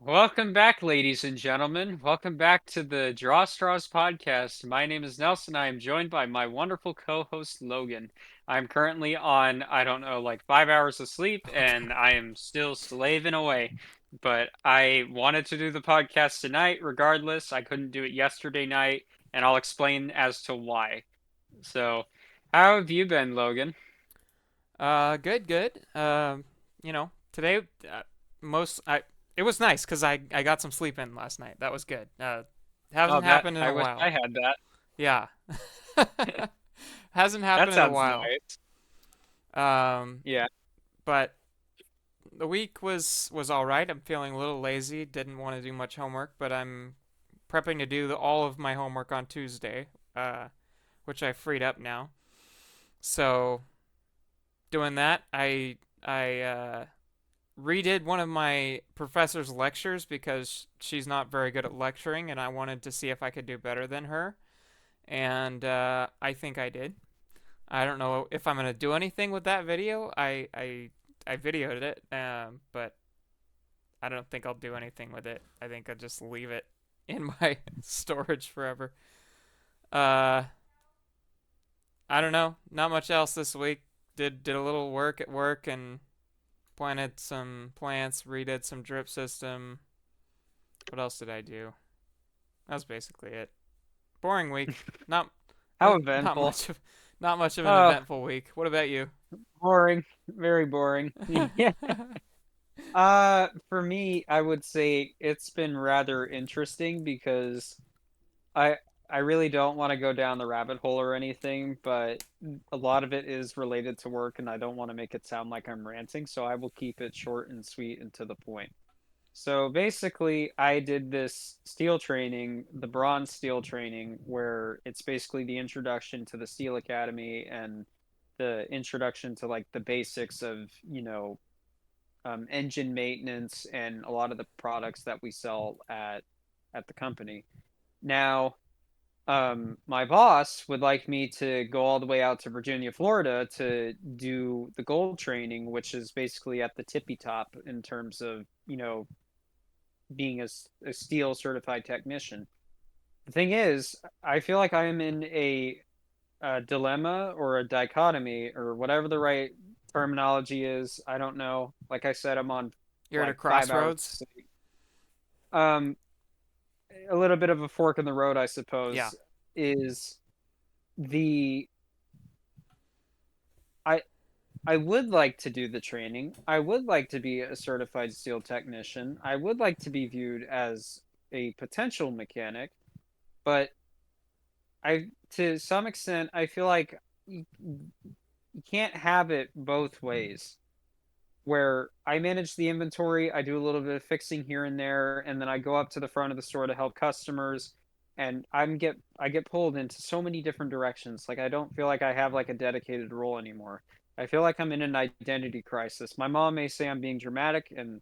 Welcome back, ladies and gentlemen. Welcome back to the Draw Straws podcast. My name is Nelson. I am joined by my wonderful co-host Logan. I'm currently on, I don't know, like 5 hours of sleep, Okay. and I am still slaving away. But I wanted to do the podcast tonight regardless. I couldn't do it yesterday night, and I'll explain as to why. So, how have you been, Logan? Good, good. Today, most I it was nice because I got some sleep in last night. That was good. Oh, Hasn't that happened in I a wish I while. had that. Yeah. Hasn't That happened in a sounds while. nice. Um, Yeah. but the week was all right. I'm feeling a little lazy. Didn't want to do much homework, but I'm prepping to do all of my homework on Tuesday, which I freed up now. So doing that, I redid one of my professor's lectures because she's not very good at lecturing, and I wanted to see if I could do better than her. And I think I did. I don't know if I'm gonna do anything with that video. I videoed it, but I don't think I'll do anything with it. I think I'll just leave it in my storage forever. Uh, I don't know. Not much else this week. Did a little work at work and planted some plants, redid some drip system. What else did I do? That's basically it. Boring week. Not How not eventful. not much of an Oh, eventful week. What about you? boring. Very boring. Yeah. For me, I would say it's been rather interesting because I I really don't want to go down the rabbit hole or anything, but a lot of it is related to work and I don't want to make it sound like I'm ranting, so I will keep it short and sweet and to the point. So basically, I did this steel training, the bronze steel training, where it's basically the introduction to the Steel Academy and the introduction to like the basics of, engine maintenance and a lot of the products that we sell at the company. Now, my boss would like me to go all the way out to Virginia, Florida to do the gold training, which is basically at the tippy top in terms of, being a steel certified technician. The thing is, I feel like I am in a dilemma or a dichotomy or whatever the right terminology is. I don't know. Like I said, I'm on You're at a like 5 hours of crossroads. sleep. Um, a little bit of a fork in the road, I Yeah. suppose, is the I I would like to do the training. I would like to be a certified steel technician. I would like to be viewed as a potential mechanic, but to some extent, I feel like you can't have it both ways. Where I manage the inventory, I do a little bit of fixing here and there, and then I go up to the front of the store to help customers, and I get pulled into so many different directions. Like I don't feel like I have like a dedicated role anymore. I feel like I'm in an identity crisis. My mom may say I'm being dramatic, and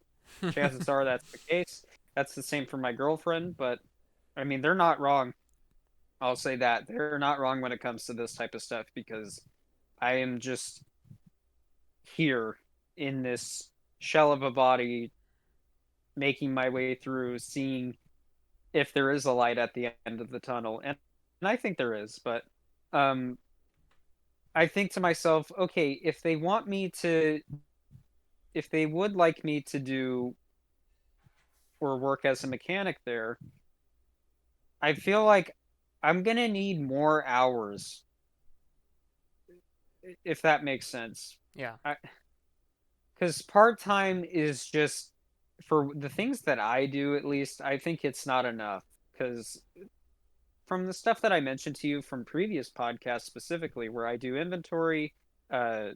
chances are that's the case. That's the same for my girlfriend, but I mean, they're not wrong. I'll say that. They're not wrong when it comes to this type of stuff because I am just here in this shell of a body, making my way through, seeing if there is a light at the end of the tunnel. And I think there is, but um, I think to myself, okay, if they would like me to do or work as a mechanic there, I feel like I'm gonna need more hours, if that makes sense. Yeah. I, because part-time is just for the things that I do, at least I think it's not enough because from the stuff that I mentioned to you from previous podcasts specifically where I do inventory, uh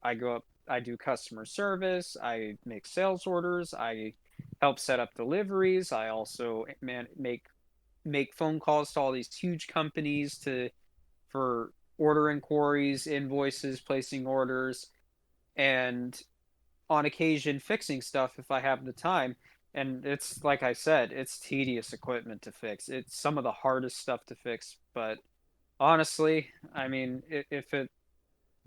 I go up, I do customer service, I make sales orders, I help set up deliveries, I also make phone calls to all these huge companies to for order inquiries, invoices, placing orders, and on occasion fixing stuff if I have the time. And it's like I said, it's tedious equipment to fix. It's some of the hardest stuff to fix, but honestly, I mean, if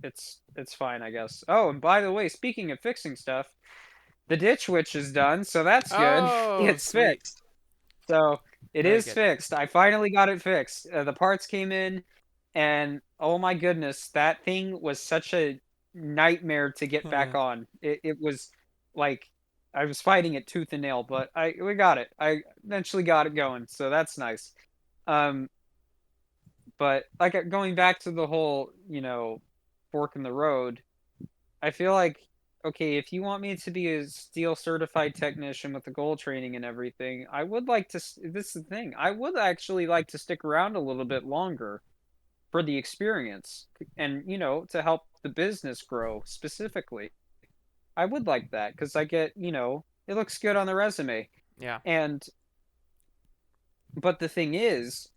it's fine, I guess. Oh, and by the way, speaking of fixing stuff, the ditch witch is done, so that's good. Oh, It's sweet. fixed. So it Very is good. fixed. I finally got it fixed. The parts came in, and oh my goodness, that thing was such a nightmare to get back on. It was like I was fighting it tooth and nail, but I we got it. I eventually got it going, so that's nice. Um, but like going back to the whole, fork in the road, I feel like, okay, if you want me to be a steel certified technician with the gold training and everything, I would like to. This is the thing. I would actually like to stick around a little bit longer for the experience and, to help the business grow specifically. I would like that because I get, it looks good on the resume. Yeah. And, but the thing is,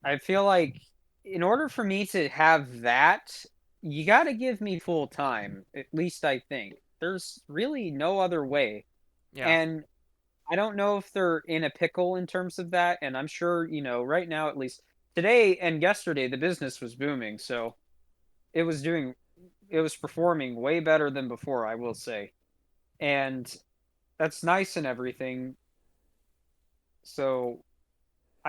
I feel like in order for me to have that, you got to give me full time. At least I think. There's really no other way. Yeah. And I don't know if they're in a pickle in terms of that. And I'm sure, right now, at least today and yesterday, the business was booming. So it was doing, it was performing way better than before, I will say. And that's nice and everything. So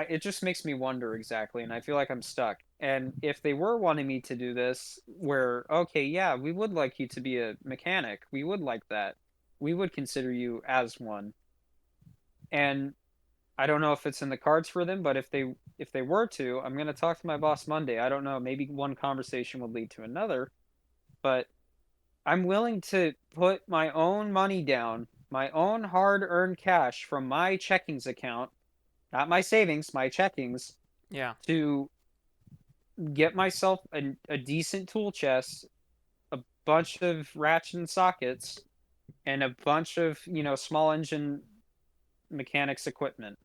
it just makes me wonder exactly, and I feel like I'm stuck. And if they were wanting me to do this, where, okay, yeah, we would like you to be a mechanic, we would like that, we would consider you as one. And I don't know if it's in the cards for them, but if they were to, I'm gonna talk to my boss Monday. I don't know, maybe one conversation would lead to another, but I'm willing to put my own money down, my own hard-earned cash from my checkings account, not my savings, my checkings, Yeah. to get myself a decent tool chest, a bunch of ratchet and sockets, and a bunch of, small engine mechanics equipment.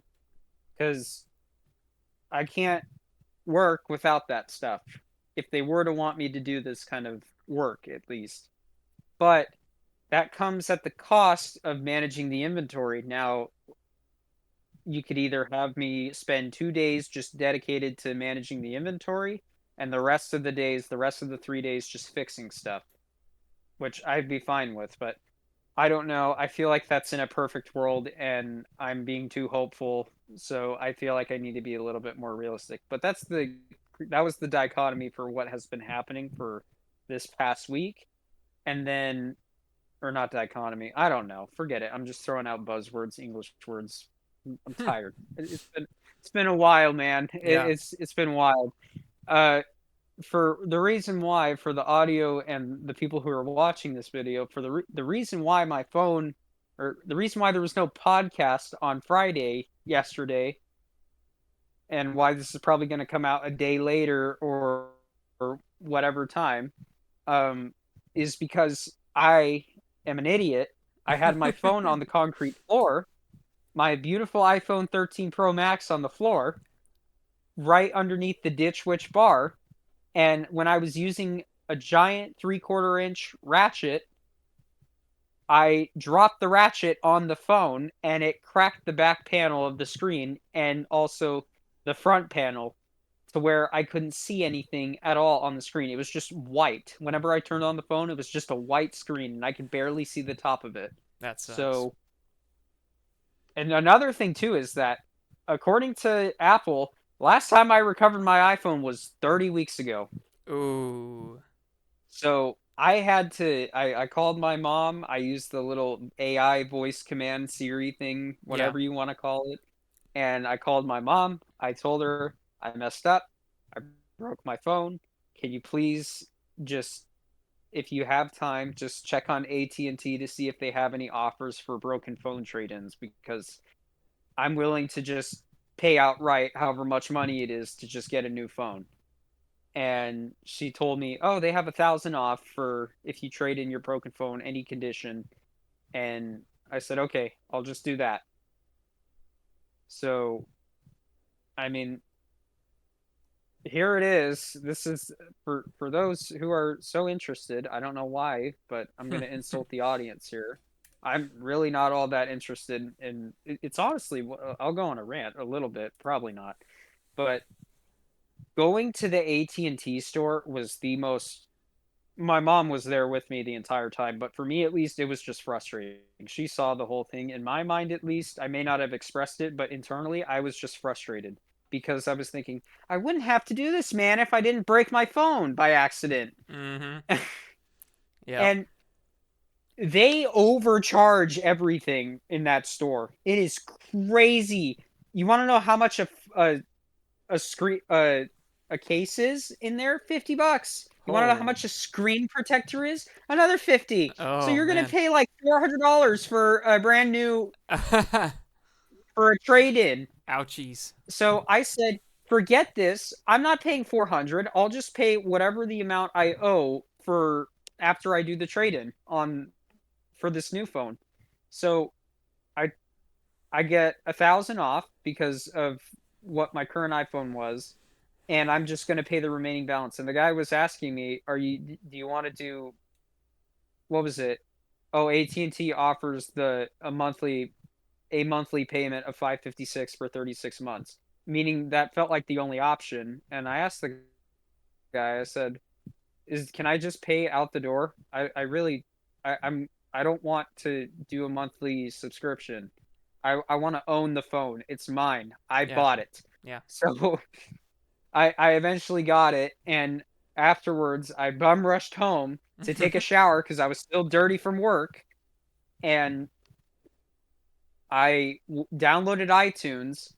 Because I can't work without that stuff. If they were to want me to do this kind of work, at least. But that comes at the cost of managing the inventory. Now, you could either have me spend 2 days just dedicated to managing the inventory, and the rest of the days, the rest of the 3 days, just fixing stuff, which I'd be fine with. But I don't know. I feel like that's in a perfect world, and I'm being too hopeful. So I feel like I need to be a little bit more realistic. But that was the dichotomy for what has been happening for this past week, and then, or not dichotomy. I don't know. Forget it. I'm just throwing out buzzwords, English words. I'm tired. It's been a while, man. Yeah. It's been wild. Uh, for the reason why, for the audio and the people who are watching this video, for the reason why my phone, or the reason why there was no podcast on Friday yesterday, and why this is probably going to come out a day later, or whatever time, um, is because I am an idiot. I had my phone on the concrete floor, my beautiful iPhone 13 Pro Max on the floor, right underneath the Ditch Witch bar. And when I was using a giant 3/4 inch ratchet, I dropped the ratchet on the phone and it cracked the back panel of the screen and also the front panel to where I couldn't see anything at all on the screen. It was just white. Whenever I turned on the phone, it was just a white screen and I could barely see the top of it. That sucks. So, and another thing too is that according to Apple, last time I recovered my iPhone was 30 weeks ago. Ooh. So I called my mom. I used the little AI voice command Siri thing, Yeah. whatever you want to call it. And I called my mom. I told her I messed up. I broke my phone. Can you please just, if you have time, just check on AT&T to see if they have any offers for broken phone trade-ins, because I'm willing to just pay outright however much money it is to just get a new phone. And she told me, "Oh, they have 1,000 off for if you trade in your broken phone, any condition." And I said, "Okay, I'll just do that." So, I mean, here it is. This is for those who are so interested. I don't know why, but I'm gonna insult the audience here. I'm really not all that interested in. It's honestly, I'll go on a rant a little bit, probably not, but going to the AT&T store was the most my mom was there with me the entire time, but for me at least, it was just frustrating. She saw the whole thing. In my mind, at least, I may not have expressed it, but internally, I was just frustrated because I was thinking, I wouldn't have to do this, man, if I didn't break my phone by accident. Mm-hmm. Yep. And they overcharge everything in that store. It is crazy. You want to know how much a screen a case is in there? $50. You want to know how Oh. much a screen protector is? Another 50. So Oh you're gonna man. pay like $400 for a brand new for a trade-in. Ouchies. So I said, forget this. I'm not paying 400. I'll just pay whatever the amount I owe for after I do the trade-in on for this new phone. So I I get 1,000 off because of what my current iPhone was, and I'm just going to pay the remaining balance. And the guy was asking me, "Are you? Do you want to do what was it? Oh, AT&T offers the a monthly payment of 556 for 36 months, meaning that felt like the only option." And I asked the guy, I said, "Is can I just pay out the door? I really, I don't want to do a monthly subscription. I want to own the phone. It's mine. I Yeah. bought it." Yeah. So I eventually got it, and afterwards I bum rushed home to take a shower because I was still dirty from work, and downloaded iTunes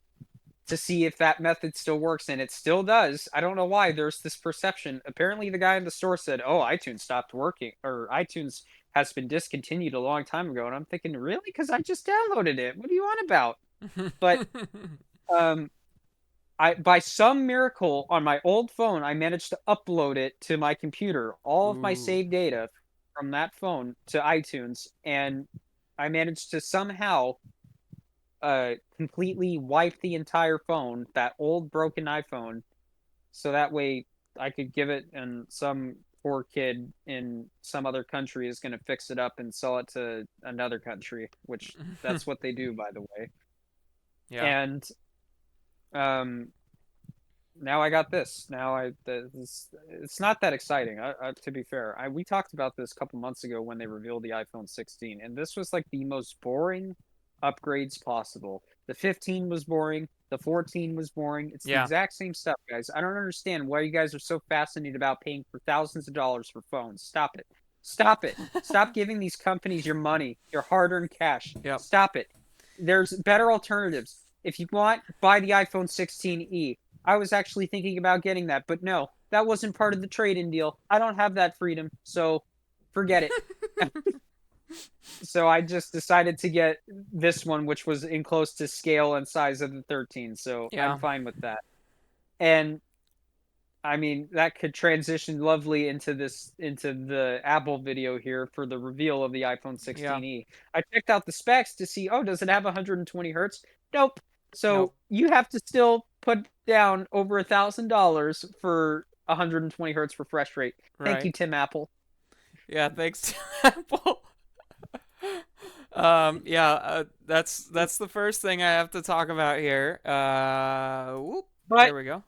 to see if that method still works, and it still does. I don't know why. There's this perception. Apparently, the guy in the store said, "Oh, iTunes stopped working, or iTunes has been discontinued a long time ago." And I'm thinking, really? Because I just downloaded it. What are you on about? But um, I by some miracle on my old phone, I managed to upload it to my computer, all of my Ooh. saved data from that phone to iTunes, and I managed to somehow completely wipe the entire phone, that old broken iPhone, so that way I could give it and some poor kid in some other country is going to fix it up and sell it to another country, which that's what they do, by the way. Yeah. And um now I got this. Now it's not that exciting. To be fair, we talked about this a couple months ago when they revealed the iPhone 16, and this was like the most boring upgrades possible. The 15 was boring. The 14 was boring. It's the Yeah. exact same stuff, guys. I don't understand why you guys are so fascinated about paying for thousands of dollars for phones. Stop it. Stop it. Stop giving these companies your money, your hard-earned cash. Yep. Stop it. There's better alternatives. If you want, buy the iPhone 16e. I was actually thinking about getting that, but no, that wasn't part of the trade-in deal. I don't have that freedom, so forget it. So I just decided to get this one, which was in close to scale and size of the 13. So I'm Yeah. fine with that. And I mean, that could transition lovely into the Apple video here for the reveal of the iPhone Yeah. 16e. I checked out the specs to see, oh, does it have 120 hertz? Nope. Nope. So you have to still put down over $1,000 for 120 hertz refresh rate. Thank Right. you, Tim Apple. Yeah. Thanks to Apple. Yeah. That's the first thing I have to talk about here. Whoop. But There we go.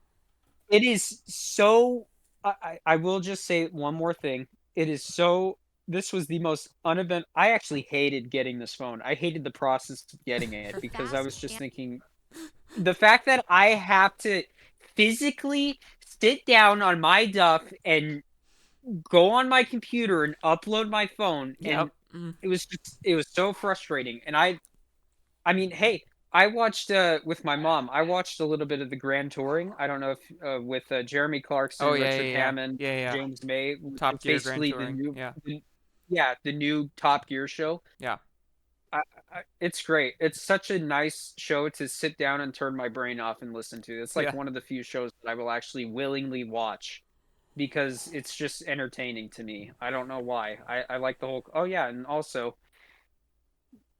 it is so. I will just say one more thing. It is so. This was the most unevent. I actually hated getting this phone. I hated the process of getting it because I was just thinking the fact that I have to physically sit down on my duff and go on my computer and upload my phone, and Yep. Mm. it was so frustrating. And I mean, hey, I watched with my mom. I watched a little bit of the Grand Touring. I don't know if with Jeremy Oh Clarkson, yeah. Richard Yeah. Yeah. Hammond, Yeah. Yeah. James May. Top It's Gear Grand basically Touring. Yeah. yeah, the new Top Gear show. Yeah. I, it's great. It's such a nice show to sit down and turn my brain off and listen to. It's like Yeah. one of the few shows that I will actually willingly watch because it's just entertaining to me. I don't know why. I like the whole. Oh yeah, and also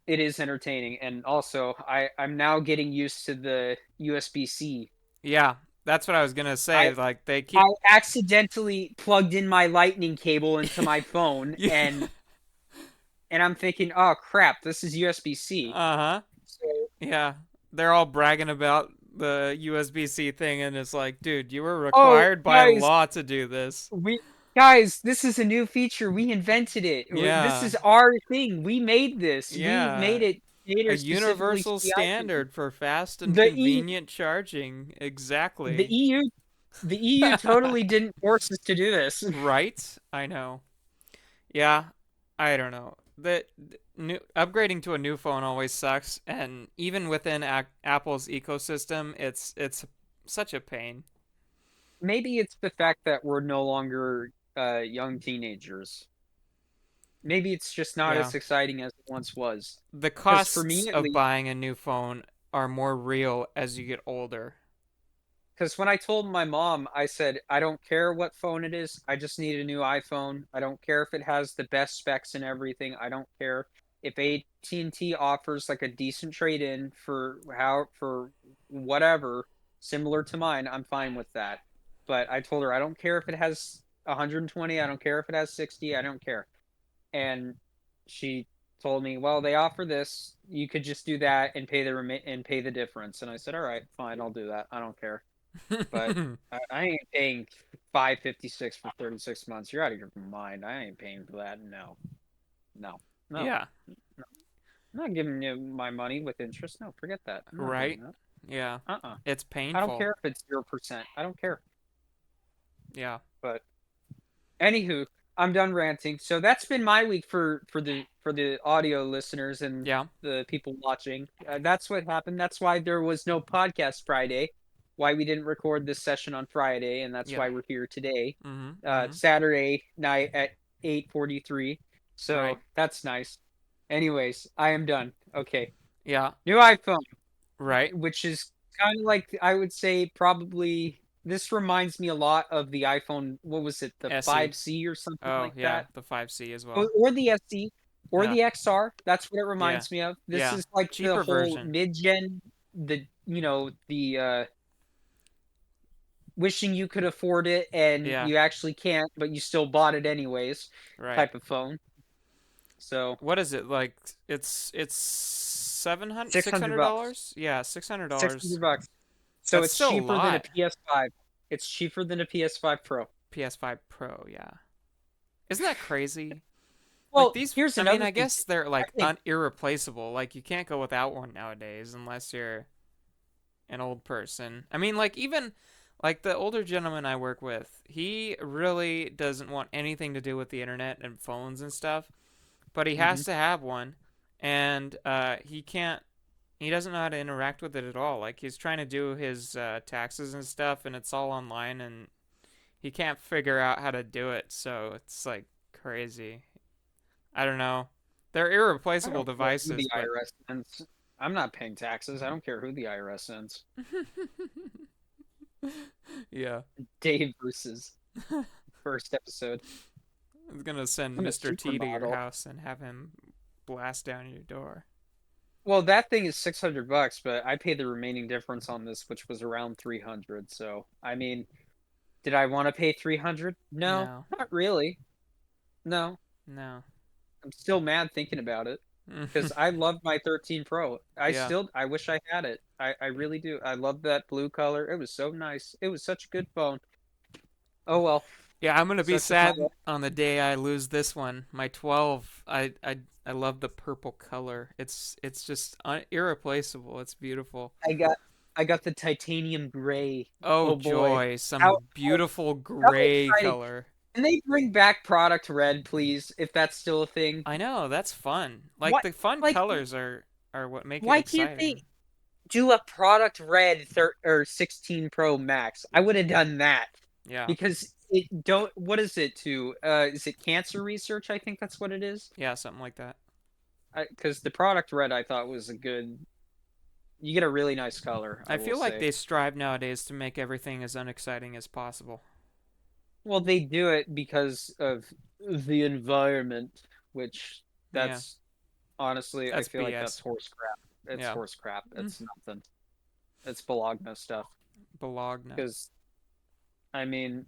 it is entertaining, and also I'm now getting used to the USB-C. Yeah. That's what I was gonna I say. Like they I keep. accidentally plugged in my lightning cable into my phone, Yeah. and I'm thinking, oh crap, this is USB-C. Uh huh. So Yeah. They're all bragging about the USB-C thing, and it's like, dude, you were oh required by guys, law to do this. we guys, this is a new feature. We invented it. This Yeah. is our thing. We made this. We Yeah. made it A cater specifically to universal the iPhone. standard for fast and The E convenient charging. the Exactly. EU the EU totally didn't force us to do this. Right? I know. Yeah, I don't know. The new upgrading to a new phone always sucks, and even within Apple's ecosystem, it's such a pain. Maybe it's the fact that we're no longer young teenagers. Maybe it's just not Yeah. as exciting as it once was. The Because for costs me, at of least, buying a new phone are more real as you get older. because when I told my mom, I said, I don't care what phone it is. I just need a new iPhone. I don't care if it has the best specs and everything. I don't care if AT&T offers like a decent trade-in for whatever similar to mine. I'm fine with that. But I told her I don't care if it has 120. I don't care if it has 60. I don't care. And she told me, well, they offer this. You could just do that and pay the difference. And I said, all right, fine, I'll do that. I don't care. But I ain't paying 556 for 36 months. You're out of your mind. I ain't paying for that. No, no, no, Yeah, no. I'm not giving you my money with interest. No, forget that. I'm not doing right? that. Yeah. Uh-uh. It's I don't painful. care if it's 0%. I don't care. Yeah. But anywho, I'm done ranting. So that's been my week for the audio listeners and Yeah. the people watching. That's what happened. That's why there was no podcast Friday. Why we didn't record this session on Friday, and that's Yeah. why we're here today, Mhm. Mhm. Saturday night at 8:43. So Right. that's nice. Anyways, I am done. Okay, Yeah. new iPhone, Right. which is kind of like I would say probably this reminds me a lot of the iPhone. What was it, the SE. 5C or something Oh, like yeah, that? the 5C as Or, well. or the SC or Yeah. the XR. That's what it Yeah. reminds me of. This Yeah. is like the Cheaper whole version. mid-gen, the wishing you could afford it and Yeah. you actually can't, but you still bought it anyways Right. type of phone. So What is it like? It's 700 600 bucks. $600? Yeah, $600. 600 bucks. So That's it's still a cheaper than a lot. PS5. It's cheaper than a PS5 Pro. PS5 Pro, yeah. Isn't that crazy? Like Well, these, here's I mean, another I thing. guess they're I like think irreplaceable. Like you can't go without one nowadays unless you're an old person. I mean, like even like the older gentleman I work with, he really doesn't want anything to do with the internet and phones and stuff, but he hmm has to have one, and he can't. He doesn't know how to interact with it at all. Like he's trying to do his taxes and stuff, and it's all online, and he can't figure out how to do it. So it's like crazy. I don't know. They're I irreplaceable don't care who devices, the but IRS sends. I'm not paying taxes. I don't care who the IRS sends. yeah. Dave Bruce's first episode. I'm gonna send I'm a Mr. T to your supermodel. house and have him blast down your door. Well, that thing is 600 bucks, but I paid the remaining difference on this, which was around 300. So, I mean, did I want to pay 300? No, No, not really. No, no. I'm still mad thinking about it because I love my 13 Pro. yeah. I wish I had it. I really do. I love that blue color. It was so nice. It was such a good phone. Oh well, Yeah, I'm gonna be such is my sad life. on the day I lose this one. My 12. I love the purple color. It's just irreplaceable. It's beautiful. I got I got the titanium gray. Oh Oh boy. joy, How some beautiful how gray exciting. color. Can they bring back product red, please, if that's still a thing? I know, that's fun. Like What the fun like colors are what make it why can't they exciting. do a product red or 16 Pro Max? I would have done that Yeah. because it don't what is it to is it cancer research? I think that's what it is. Yeah, something like that. Because the product red I thought was a good you get a really nice color, I I will feel like say. they strive nowadays to make everything as unexciting as possible. Well, they do it because of the environment, which Yeah, that's honestly, I that's feel like that's BS. horse crap. It's Yeah. horse crap. Mm, It's nothing. It's Bologna stuff. Bologna. Because I mean,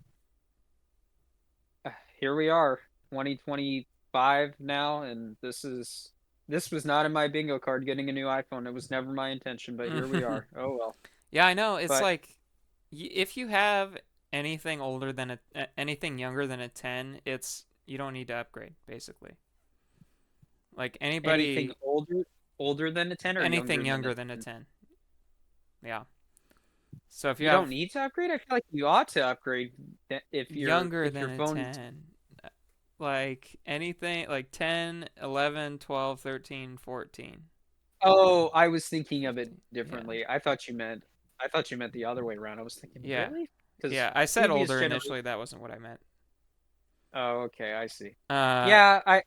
here we are, 2025 now, and this was not in my bingo card. Getting a new iPhone. It was never my intention, but here we are. Oh well. yeah, I know. It's But like if you have anything older than anything younger than a 10, it's you don't need to upgrade basically. Like Anything anybody older than a 10 or anything younger than a younger than a 10? 10. Yeah. So if you You don't have need to upgrade. I feel like you ought to upgrade younger if than your a phone. 10, like anything like 10, 11, 12, 13, 14, Oh, I was thinking of it 15. Yeah. differently. I thought you meant the other way around. I was thinking, Yeah. really? Because Yeah, I said previous older generation. initially, that wasn't what I meant. Oh, okay, I see. Uh Yeah,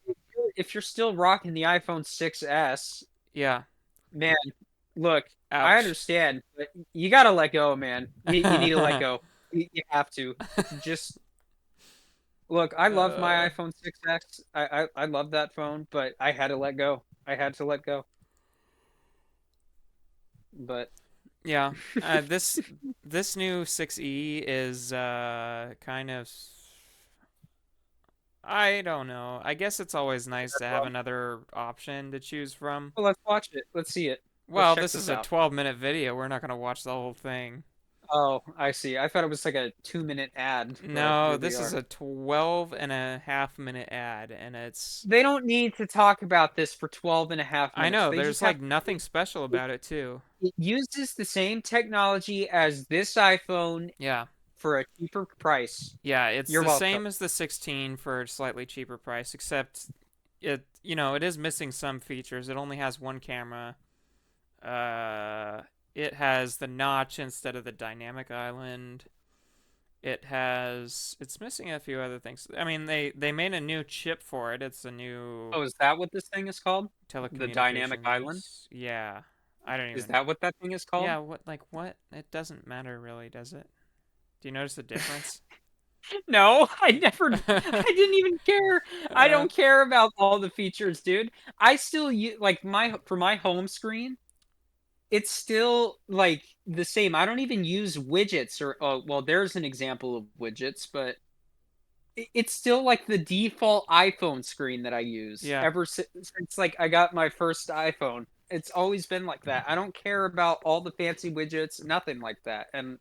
if you're still rocking the iPhone 6S, yeah. man, look, I Ouch. understand, but you gotta let go, man. You need to let go. You have to. Just look. I love my uh iPhone 6X. I love that phone, but I had to let go. I had to let go. But yeah. This new 6E is kind of I don't know. I guess it's always nice to have another option to choose from. well, let's watch it. Let's see it. Let's Well, check this this is a out. 12-minute video. We're not going to watch the whole thing. Oh, I see. I thought it was like a 2 minute ad, but No, here we this is are. a 12.5 minute ad, and it's. They don't need to talk about this for 12 and a half I minutes. know, They there's just have like nothing special it, about it, too. it uses the same technology as this iPhone Yeah. for a cheaper price. Yeah, it's You're the welcome. same as the 16 for a slightly cheaper price, except it is missing some features. It only has one camera. Uh, it has the notch instead of the dynamic island. It's missing a few other things. I mean, they made a new chip for it. It's a new Oh, is that what this thing is called? The dynamic island? telecommunications. Yeah. I don't Is even. that what that thing is called? Yeah, what? It doesn't matter really, does it? Do you notice the difference? No, I never. I didn't even care. I uh, don't care about all the features, dude. I still use like my for my home screen. It's still like the same. I don't even use widgets or oh, well, there's an example of widgets, but it's still like the default iPhone screen that I use yeah. ever since like I got my first iPhone. It's always been like that. I don't care about all the fancy widgets, nothing like that. And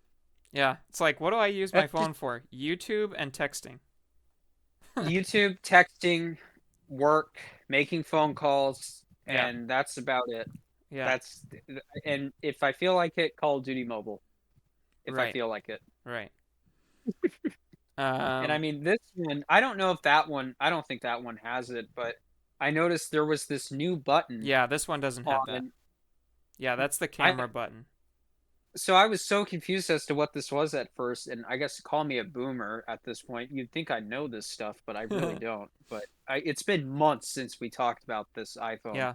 Yeah. It's like, what do I use my that's just phone for? YouTube and texting. YouTube, texting, work, making phone calls, Yeah. and that's about it. Yeah. That's and if I feel like it, Call of Duty Mobile. If I Right. feel like it. Right. And I Um, mean, this one, I don't know if that one, I don't think that one has it, but I noticed there was this new button yeah, this one doesn't have that. on. Yeah, that's the I camera button. so I was so confused as to what this was at first, and I guess call me a boomer at this point. You'd think I know this stuff, but I really don't. But it's been months since we talked about this iPhone. Yeah.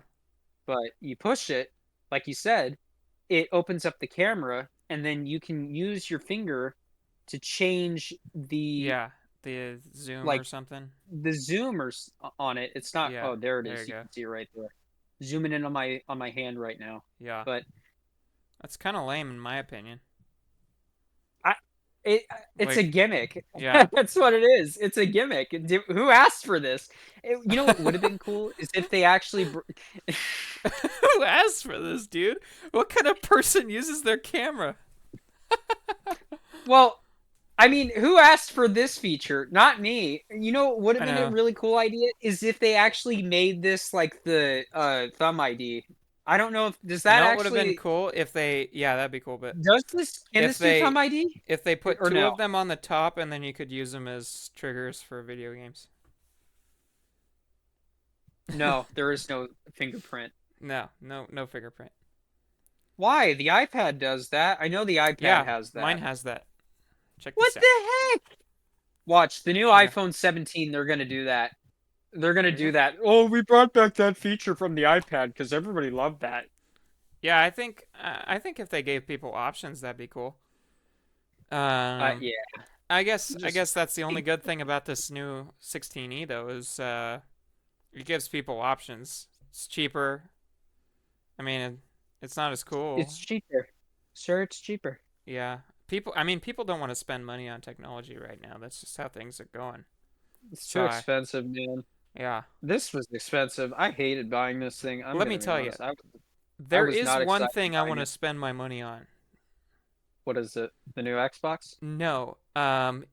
But you push it, like you said, it opens up the camera, and then you can use your finger to change the Yeah. The zoom or like something. the on it. It's not. Yeah. Oh, there it There you is. You go. can see it right there. Zooming in on my hand right now. Yeah. But That's kind of lame in my opinion. I it it's a Like, gimmick. yeah. That's what it is. It's a gimmick. Who asked for this? You know what would have been cool is if they actually. Who asked for this, dude? What kind of person uses their camera? Well, I mean, who asked for this feature? Not me. You know what would have I been a know. really cool idea is if they actually made this like the Thumb ID. I don't know if does You that know what would have been actually cool if they, yeah, that'd be cool, but does this can if this do they Thumb ID if they put or two no? of them on the top and then you could use them as triggers for video games. No, there is no fingerprint. No, no fingerprint. Why? The iPad does that. I know the iPad Yeah, has mine that. has that. Check What this out. the heck? Watch the new Here you iPhone 17. They're gonna do that. They're gonna go. do Really? that. Oh, we brought back that feature from the iPad because everybody loved that. Yeah, I think if they gave people options, that'd be cool. Um, Yeah. I Just guess that's the only good thing about this new 16E though is it gives people options. It's cheaper. I mean, it's not as cool. it's cheaper. Sure, it's cheaper. Yeah. People don't want to spend money on technology right now. That's just how things are going. It's too So, expensive, man. yeah. This was expensive. I hated buying this thing. I'm Let me gonna be tell you, honest. I there was is not one excited thing I buying want to it. spend my money on. What is it? The new Xbox? No.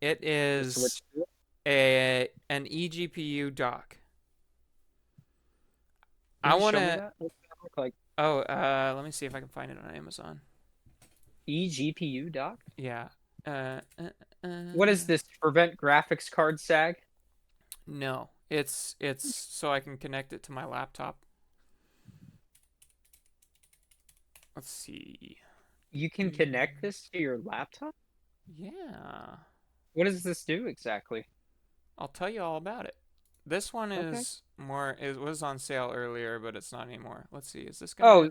It The is switch to it? a an eGPU dock. Can I you want show me to. that? What's that look like? Oh, let me see if I can find it on Amazon. eGPU dock? Yeah. Uh, uh, What is uh, this? Prevent graphics card sag? no, it's so I can connect it to my laptop. Let's see. You can connect Mm, this to your laptop? yeah, What does this do exactly? I'll tell you all about it. This one Okay. is more. It was on sale earlier, but it's not anymore. Let's see. Is this Oh, gonna?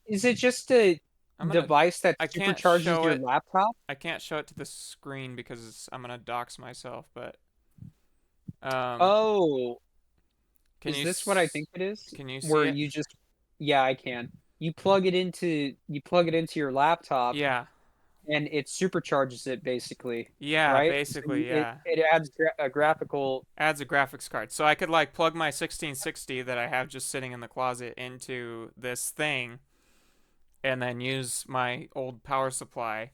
is it just a I'm gonna. device that I can't supercharges show your it. laptop? I can't show it to the screen because I'm gonna dox myself. But um, Oh, can is you this what I think it is? can you see Where it? you just, yeah, I can. You plug it into your laptop Yeah. and it supercharges it basically, Yeah, right? So basically, it yeah. it adds a graphical. Adds a graphics card. So I could like plug my 1660 that I have just sitting in the closet into this thing and then use my old power supply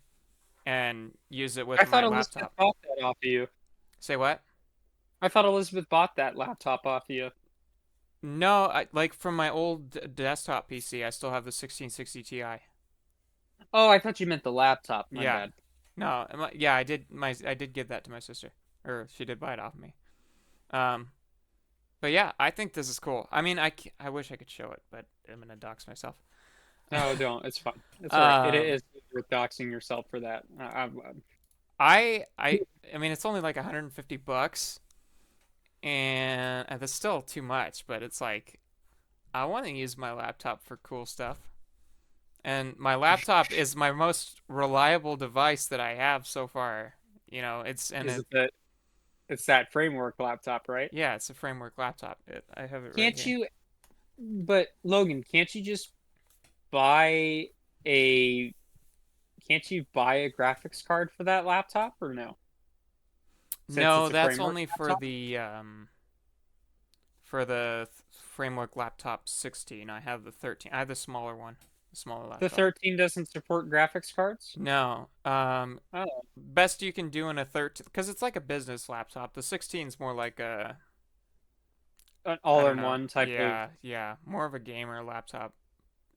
and use it I with thought my Elizabeth laptop. bought that off of you. Say what? I thought Elizabeth bought that laptop off of you. No, I like from my old desktop PC, I still have the 1660 Ti. Oh, I thought you meant the laptop. My Yeah. bad. No, yeah, I did give that to my sister. Or she did buy it off me. Um but yeah, I think this is cool. I mean, I wish I could show it, but I'm going to dox myself. No, don't. It's fine. It's all right. It um is worth doxing yourself for that. I I I mean it's only like 150 bucks and that's still too much, but it's like I want to use my laptop for cool stuff. And my laptop is my most reliable device that I have so far. You know, it's and Is it it that it's that framework laptop, right? yeah, it's a framework laptop. I have it right Can't here. you? But Logan, can't you just buy a? Can't you buy a graphics card for that laptop or no? Since No, it's a that's framework only for laptop. the framework laptop 16. I have the 13. I have the smaller one, the smaller The laptop. 13 doesn't support graphics cards. No. Oh, Best you can do in a 13 because it's like a business laptop. The 16 is more like a an I don't know. all-in-one type of. Yeah, yeah, more of a gamer laptop.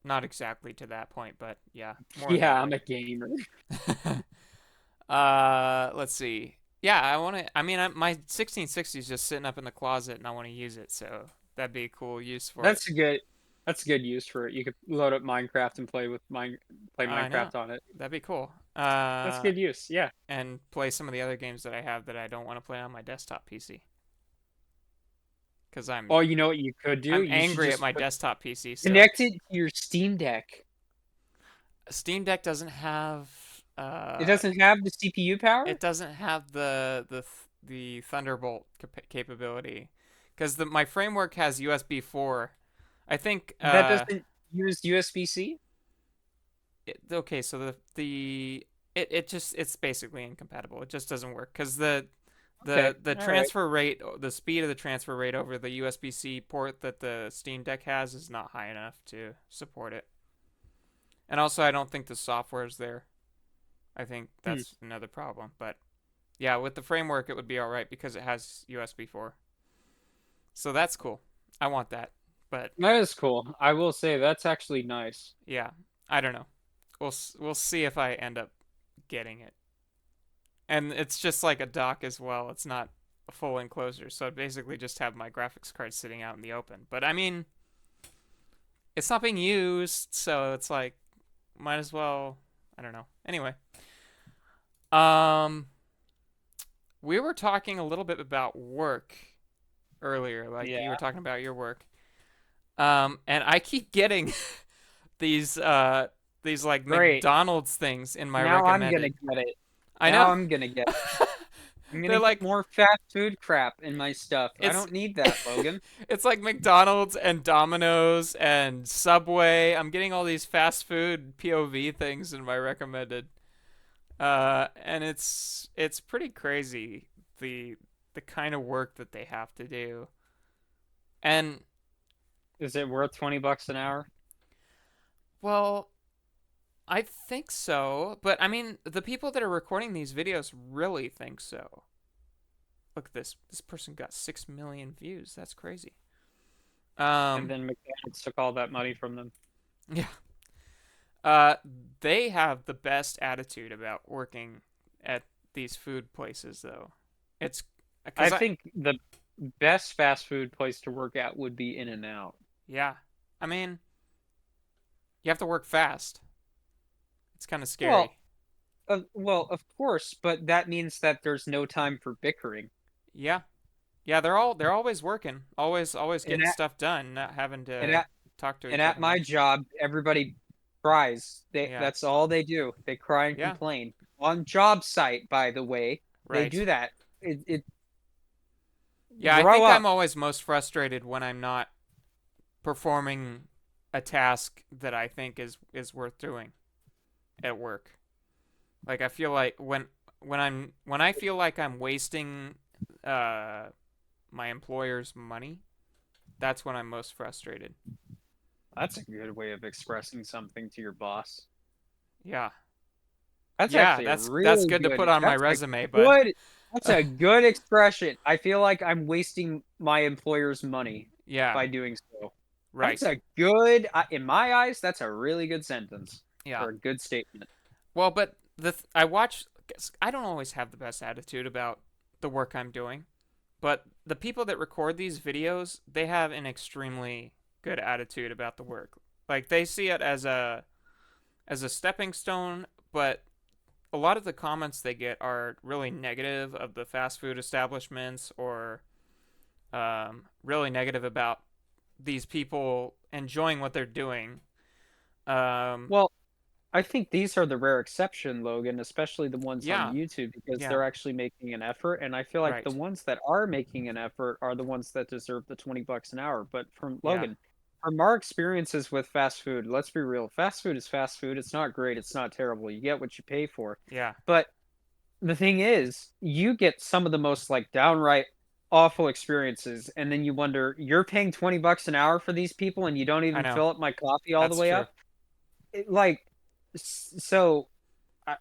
Not exactly to that point, but yeah, more Yeah, that I'm way. a gamer. Let's see. Yeah, I want to. I mean, my 1660 is just sitting up in the closet, and I want to use it. So that'd be a cool use for it. That's a good. That's a good use for it. You could load up Minecraft and play I know. Minecraft on it. That'd be cool. That's good use. Yeah. And play some of the other games that I have that I don't want to play on my desktop PC because Oh, you know what you could do? I'm You should angry at just my desktop PC still. connect it to your Steam Deck. Steam Deck doesn't have It doesn't have the CPU power? it doesn't have the Thunderbolt capability because the my framework has USB 4. I think That doesn't use USB-C? okay, so it just it's basically incompatible. It just doesn't work because the Okay. the the All right. transfer rate, the speed of the transfer rate over the USB-C port that the Steam Deck has is not high enough to support it. And also, I don't think the software is there. I think Hmm. that's another problem. But yeah, with the framework, it would be all right because it has USB 4. So that's cool. I want that. But That is cool. I will say that's actually nice. yeah, I don't know. We'll see if I end up getting it. And it's just like a dock as well. It's not a full enclosure. So I basically just have my graphics card sitting out in the open. But I mean, it's not being used, so it's like might as well, I don't know. Anyway, um we were talking a little bit about work earlier, like you were Yeah. talking about your work. And I keep getting these these like Great. McDonald's things in my Now I'm gonna recommended. get it. I Now know. I'm gonna get it. I'm gonna They're get like more fast food crap in my stuff. I it's don't need that, Logan. it's like McDonald's and Domino's and Subway. I'm getting all these fast food POV things in my recommended. And it's pretty crazy the kind of work that they have to do. And Is it worth $20 an hour? well, I think so, but I mean, the people that are recording these videos really think so. Look at this. This person got 6 million views. That's crazy. And Um, then McDonald's took all that money from them. yeah. Uh, they have the best attitude about working at these food places, though. It's I because think the best fast food place to work at would be In and Out. yeah. I mean, you have to work fast. It's kind of Well, scary. of course, but that means that there's no time for bickering. Yeah. Yeah, they're always working, always And getting stuff done, not having and to at talk to and each at other my much. job, everybody cries. Yeah. That's all they do. They cry and Yeah. complain. On job site, by the way, they Right. do that. It Yeah, I grow think I'm up. always most frustrated when I'm not performing a task that I think is worth doing at work. Like I feel like when I feel like I'm wasting uh my employer's money, that's when I'm most frustrated. That's a good way of expressing something to your boss. Yeah. That's Yeah, actually a that's really good to good. put on my resume, but Good. That's a good expression. I feel like I'm wasting my employer's money yeah, by doing so. That's right. a good, in my eyes, that's a really good sentence Yeah. or a good statement. Well, but I watch. I don't always have the best attitude about the work I'm doing, but the people that record these videos, they have an extremely good attitude about the work. Like they see it as a stepping stone, but a lot of the comments they get are really negative of the fast food establishments or really negative about these people enjoying what they're doing. Um, Well, I think these are the rare exception, Logan, especially the ones on yeah, YouTube because yeah, they're actually making an effort, and I feel like the right, ones that are making an effort are the ones that deserve the 20 bucks an hour. But from yeah, Logan, from our experiences with fast food, let's be real. Fast food is fast food. It's not great. It's not terrible. You get what you pay for. yeah. But the thing is, you get some of the most like downright awful experiences, and then you wonder, you're paying 20 bucks an hour for these people and you don't I even know fill up my coffee all the that's way true. up? Like, so I,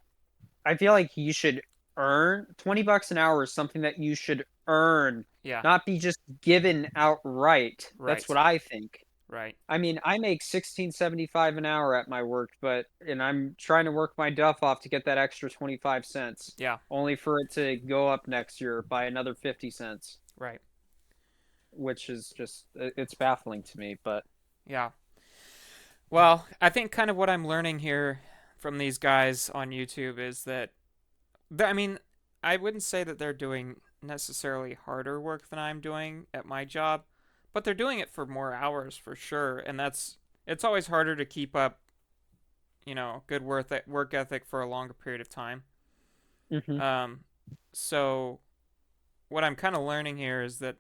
I feel like you should earn 20 bucks an hour is something that you should earn, Yeah, not be just given outright. That's what right, I think. right. I mean, I make 16.75 an hour at my work, but and I'm trying to work my duff off to get that extra 25 cents, Yeah, only for it to go up next year by another 50 cents, right. which is just it's baffling to me, but Yeah. Well, I think kind of what I'm learning here from these guys on YouTube is that I mean, I wouldn't say that they're doing necessarily harder work than I'm doing at my job, but they're doing it for more hours for sure, and that's it's always harder to keep up, good work ethic for a longer period of time. hmm. Um, so what I'm kind of learning here is that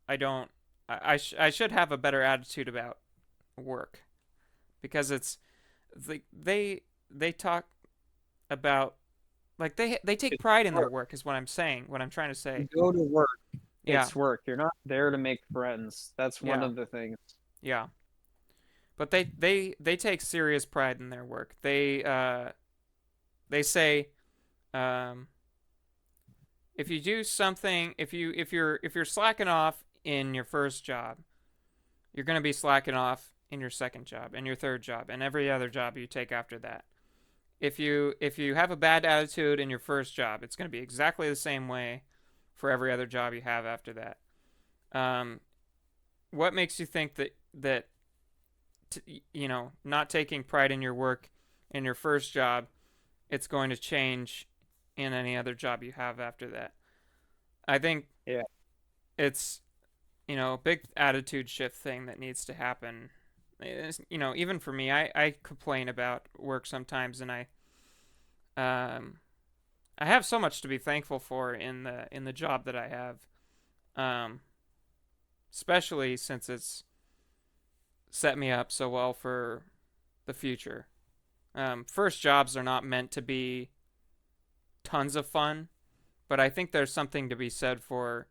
I don't I should have a better attitude about work because it's they talk about like they take It's pride in their work. work is what I'm saying, what I'm trying to You say. go to work. Yeah, It's work. You're not there to make friends. That's one yeah, of the things. yeah. But they take serious pride in their work. They say um, if you do something, if you're slacking off in your first job, you're gonna be slacking off in your second job and your third job and every other job you take after that. If you have a bad attitude in your first job, it's gonna be exactly the same way for every other job you have after that. Um, what makes you think that not taking pride in your work in your first job, it's going to change in any other job you have after that? I think Yeah. it's a big attitude shift thing that needs to happen. Even for me, I complain about work sometimes, and um I have so much to be thankful for in the job that I have, um, especially since it's set me up so well for the future. First jobs are not meant to be tons of fun, but I think there's something to be said for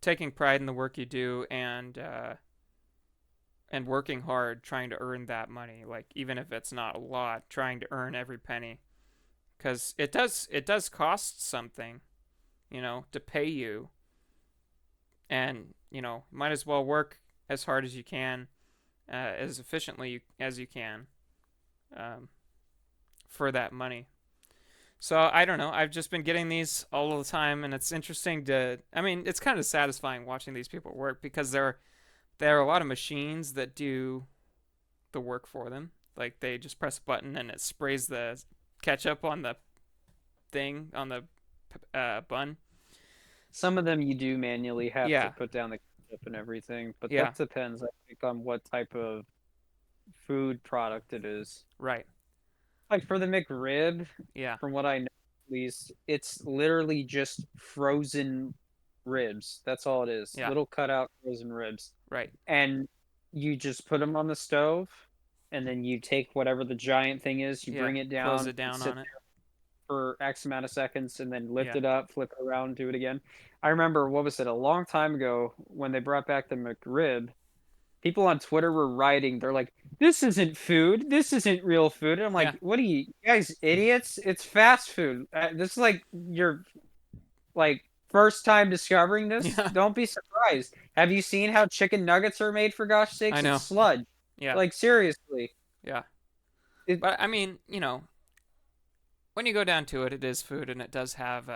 taking pride in the work you do and and working hard trying to earn that money, like even if it's not a lot, trying to earn every penny, because it does cost something, to pay you, and might as well work as hard as you can, as efficiently as you can, um, for that money. So I don't know. I've just been getting these all the time, and it's interesting to. I mean, it's kind of satisfying watching these people work because there are a lot of machines that do the work for them. Like they just press a button and it sprays the ketchup on the thing on the bun. Some of them you do manually have to Yeah, put down the ketchup and everything, but yeah, that depends, I think, on what type of food product it is. right. Like for the McRib, Yeah, from what I know at least, it's literally just frozen ribs. That's all it is. yeah, Little cutout frozen ribs. right. And you just put them on the stove, and then you take whatever the giant thing is, you Yeah, bring it close down, it it down sit on it. for X amount of seconds, and then lift Yeah, it up, flip it around, do it again. I remember, what was it, a long time ago when they brought back the McRib, people on Twitter were writing, they're like, "This isn't food. This isn't real food." And I'm yeah, like, "What are you guys idiots? It's fast food. This is like your like first time discovering this. yeah. Don't be surprised. Have you seen how chicken nuggets are made, for gosh I sakes? It's know. sludge. Yeah, Like seriously. yeah. It But I mean, when you go down to it, it is food, and it does have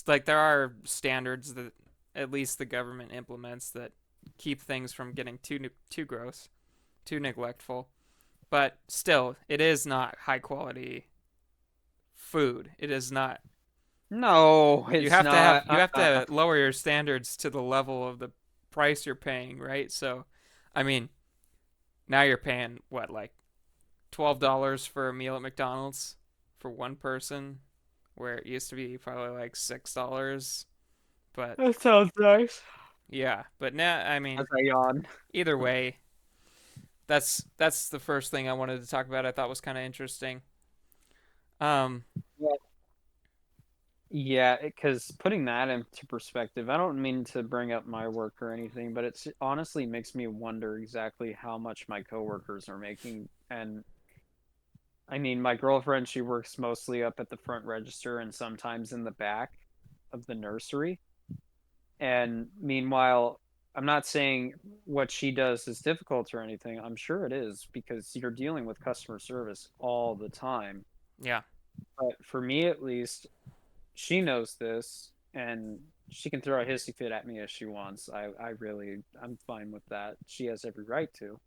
like there are standards that at least the government implements that keep things from getting too gross, too neglectful. But still, it is not high quality food. It is not. no, You it's have to have not. you have to lower your standards to the level of the price you're paying, right? So, I mean, now you're paying what, like $12 for a meal at McDonald's for one person, where it used to be probably like $6. But That sounds nice. yeah, but now I As mean, I yawn. either way, that's the first thing I wanted to talk about. I thought was kind of interesting. Um, Yeah, because putting that into perspective, I don't mean to bring up my work or anything, but it's honestly makes me wonder exactly how much my coworkers are making. And I mean, my girlfriend, she works mostly up at the front register and sometimes in the back of the nursery. And meanwhile, I'm not saying what she does is difficult or anything. I'm sure it is because you're dealing with customer service all the time. yeah, But for me, at least, she knows this, and she can throw a hissy fit at me if she wants. I'm fine with that. She has every right to.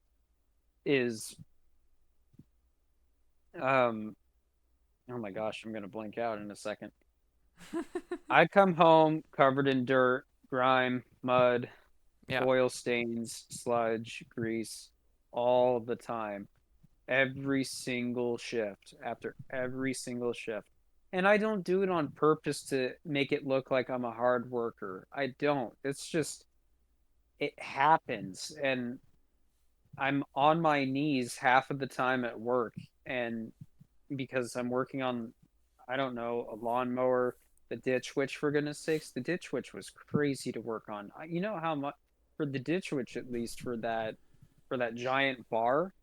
Is um oh my gosh, I'm gonna blank out in a second. I come home covered in dirt, grime, mud, yeah, oil stains, sludge, grease, all the time. Every single shift, after every single shift. And I don't do it on purpose to make it look like I'm a hard worker. I don't. It's just, it happens. And I'm on my knees half of the time at work. And because I'm working on, I don't know, a lawnmower, the ditch witch, for goodness sakes. The ditch witch was crazy to work on. You know how much, for the ditch witch, at least for that giant bar,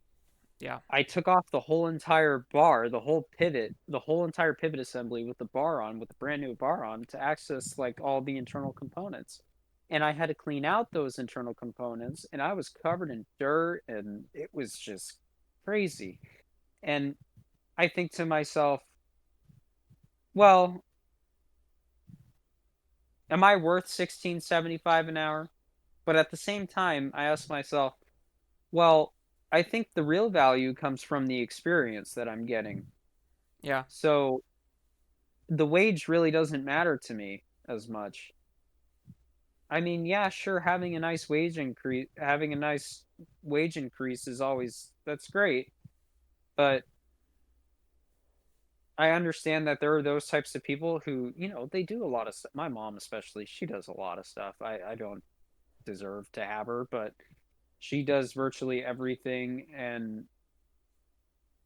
yeah, I took off the whole entire bar, the whole pivot, the whole entire pivot assembly with the bar on, with the brand new bar on to access like all the internal components. And I had to clean out those internal components, and I was covered in dirt, and it was just crazy. And I think to myself, well, am I worth 16.75 an hour? But at the same time, I ask myself, well, I think the real value comes from the experience that I'm getting. yeah, So the wage really doesn't matter to me as much. I mean, yeah, sure, having a nice wage increase is always that's great, but I understand that there are those types of people who, they do a lot of stuff. My mom especially, she does a lot of stuff. I don't deserve to have her, but she does virtually everything, and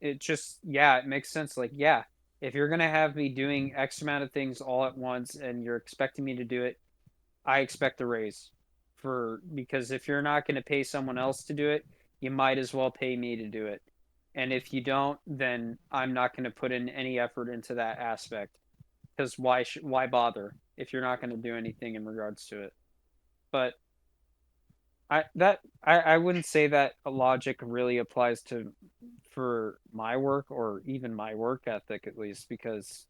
it just, yeah, it makes sense. Like, yeah, if you're gonna have me doing X amount of things all at once and you're expecting me to do it, I expect a raise because if you're not going to pay someone else to do it, you might as well pay me to do it. And if you don't, then I'm not going to put in any effort into that aspect because why bother if you're not going to do anything in regards to it? But I wouldn't say that a logic really applies to for my work or even my work ethic at least because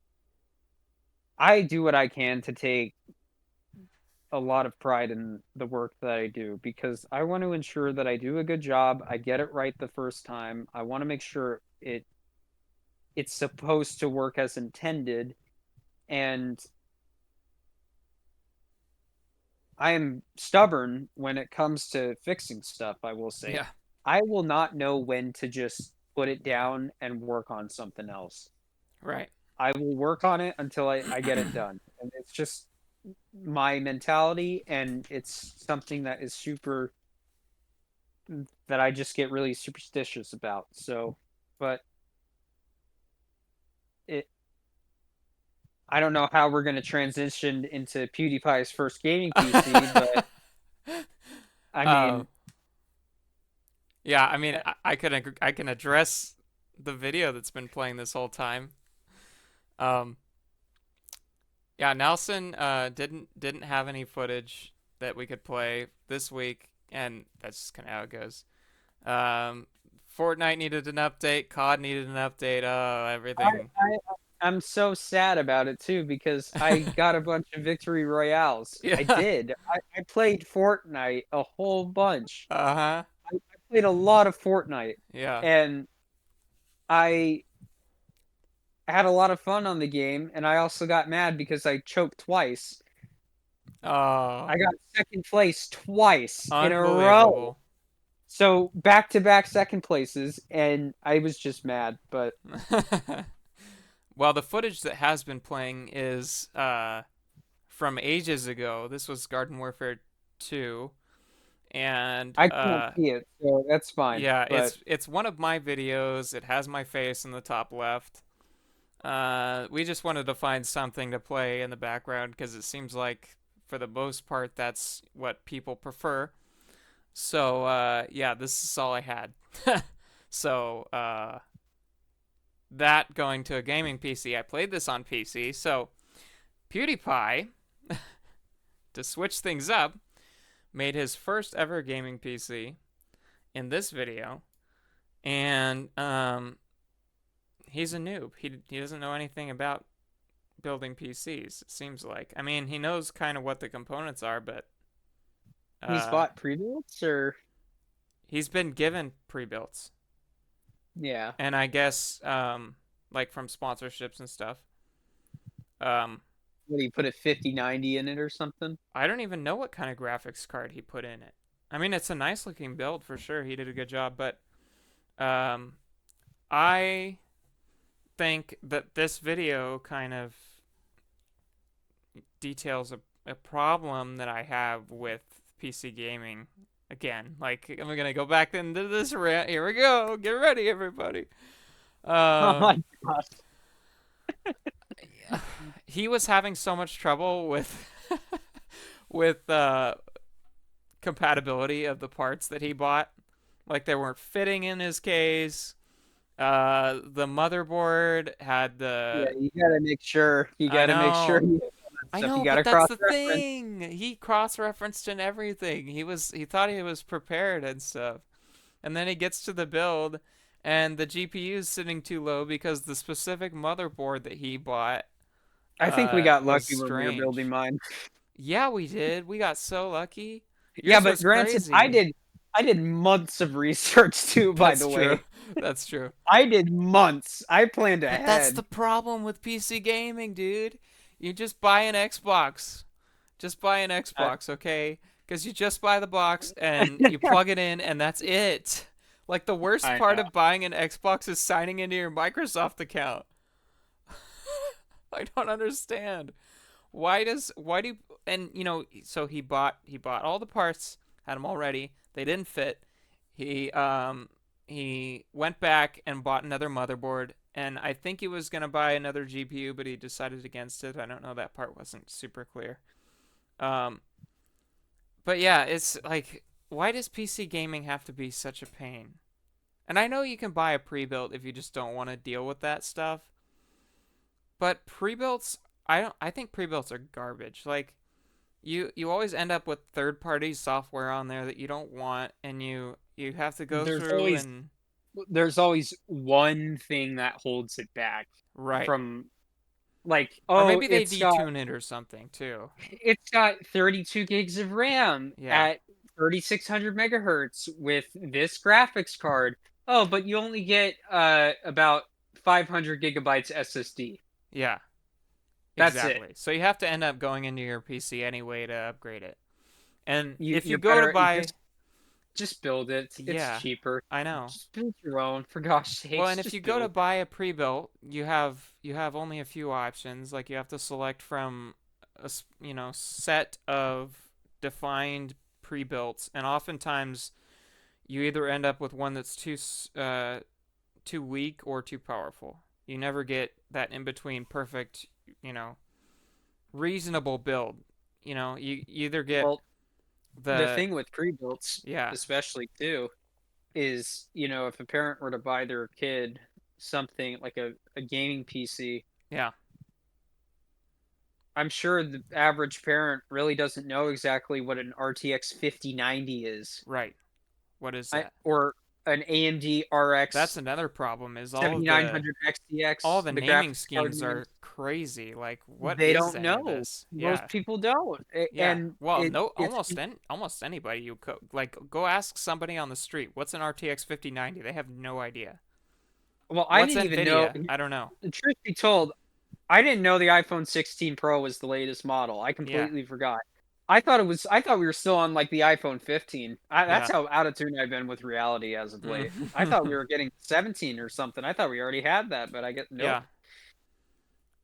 I do what I can to take a lot of pride in the work that I do because I want to ensure that I do a good job, I get it right the first time. I want to make sure it's supposed to work as intended, and I am stubborn when it comes to fixing stuff, I will say. Yeah. I will not know when to just put it down and work on something else. Right. I will work on it until I get it done. And it's just my mentality, and it's something that is super that I just get really superstitious about. So, but it I don't know how we're going to transition into PewDiePie's first gaming PC, but I uh, mean, yeah, I mean, I can address the video that's been playing this whole time. Um, yeah, Nelson didn't have any footage that we could play this week, and that's just kind of how it goes. Um, Fortnite needed an update, COD needed an update. Oh, I, everything. I'm so sad about it too because I got a bunch of victory royales. I Yeah. did. I played Fortnite a whole bunch. Uh-huh. I played a lot of Fortnite, Yeah. and I had a lot of fun on the game. And I also got mad because I choked twice. Oh, I got second place twice in a row. unbelievable. So back to back second places, and I was just mad. But Well, the footage that has been playing is from ages ago. This was Garden Warfare 2, and I can't see it, so that's fine. yeah, But it's one of my videos. It has my face in the top left. We just wanted to find something to play in the background because it seems like for the most part that's what people prefer. So yeah, this is all I had. So that going to a gaming PC, I played this on PC. So PewDiePie, to switch things up, made his first ever gaming PC in this video, and he's a noob. He doesn't know anything about building PCs. It seems like. I mean, he knows kind of what the components are, but he's uh, bought pre-builts, or he's been given pre-builts, yeah. and I guess like from sponsorships and stuff. Um, What do you put a 5090 in it or something? I don't even know what kind of graphics card he put in it. I mean, it's a nice looking build for sure. He did a good job, but um, I think that this video kind of details a problem that I have with PC gaming. Again, like I'm gonna go back into this rant. Here we go. Get ready, everybody. Oh Um, my gosh. he was having so much trouble with with compatibility of the parts that he bought. Like they weren't fitting in his case. The motherboard had Yeah, the. you gotta make sure. You I gotta make sure know, you have all that I stuff. You know, gotta but that's the cross-reference. thing. He cross-referenced and everything. He thought he was prepared and stuff. And then he gets to the build, and the GPU is sitting too low because the specific motherboard that he bought I think we got was lucky when we were building strange. mine. Yeah, we did. We got so lucky. Yeah, Yours but was granted, I crazy. did I did months of research too, by That's the true. way. That's true. I did months. I planned But that's the ahead. problem with PC gaming, dude. You just buy an Xbox. Just buy an I, Xbox, okay? Because you just buy the box and you plug it in, and that's it. Like, the worst I part know. of buying an Xbox is signing into your Microsoft account. I don't understand. Why do, and so he bought all the parts, had them all ready. They didn't fit. He went back and bought another motherboard, and I think he was gonna buy another GPU, but he decided against it. I don't know, that part wasn't super clear. Um, But yeah, it's like, why does PC gaming have to be such a pain? And I know you can buy a pre-built if you just don't want to deal with that stuff. But pre-builts, I don't. I think pre-builts are garbage. Like you always end up with third-party software on there that you don't want, and you have to go There's through always and there's always one thing that holds it back right. from, like, Or oh, maybe they detune it or something too. it's got 32 gigs of RAM Yeah, at 3600 megahertz with this graphics card. Oh, but you only get about 500 gigabytes SSD. yeah, That's it. exactly. So you have to end up going into your PC anyway to upgrade it. And You if you you go to better buy, just build it. It's yeah, cheaper. I know. Just build your own, for gosh Well, and sakes. if you Just go to build it. buy a pre-built, you have only a few options. Like you have to select from a set of defined pre-builts, and oftentimes you either end up with one that's too weak or too powerful. You never get that in between perfect, you know, reasonable build. You either get Well, the the thing with pre-builts, yeah, especially too, is, if a parent were to buy their kid something like a gaming PC, yeah, I'm sure the average parent really doesn't know exactly what an RTX 5090 is, right. What is that? or an AMD That's RX another problem is 7900 all XTX, the the naming graphics card schemes names. are crazy. Like, what They is don't any of know. this? Most Yeah, people don't. yeah. And Well, no, it's almost anybody like go ask somebody on the street what's an RTX 5090. They have no idea. well, I What's didn't even know. Nvidia? I don't know. Truth be told, I didn't know the iPhone 16 Pro was the latest model. I Yeah, completely forgot. I thought we were still on like the iPhone 15. That's yeah, how out of tune I've been with reality as of late. I thought we mm. were getting 17 or something. I thought we already had that, but I get nope. Yeah.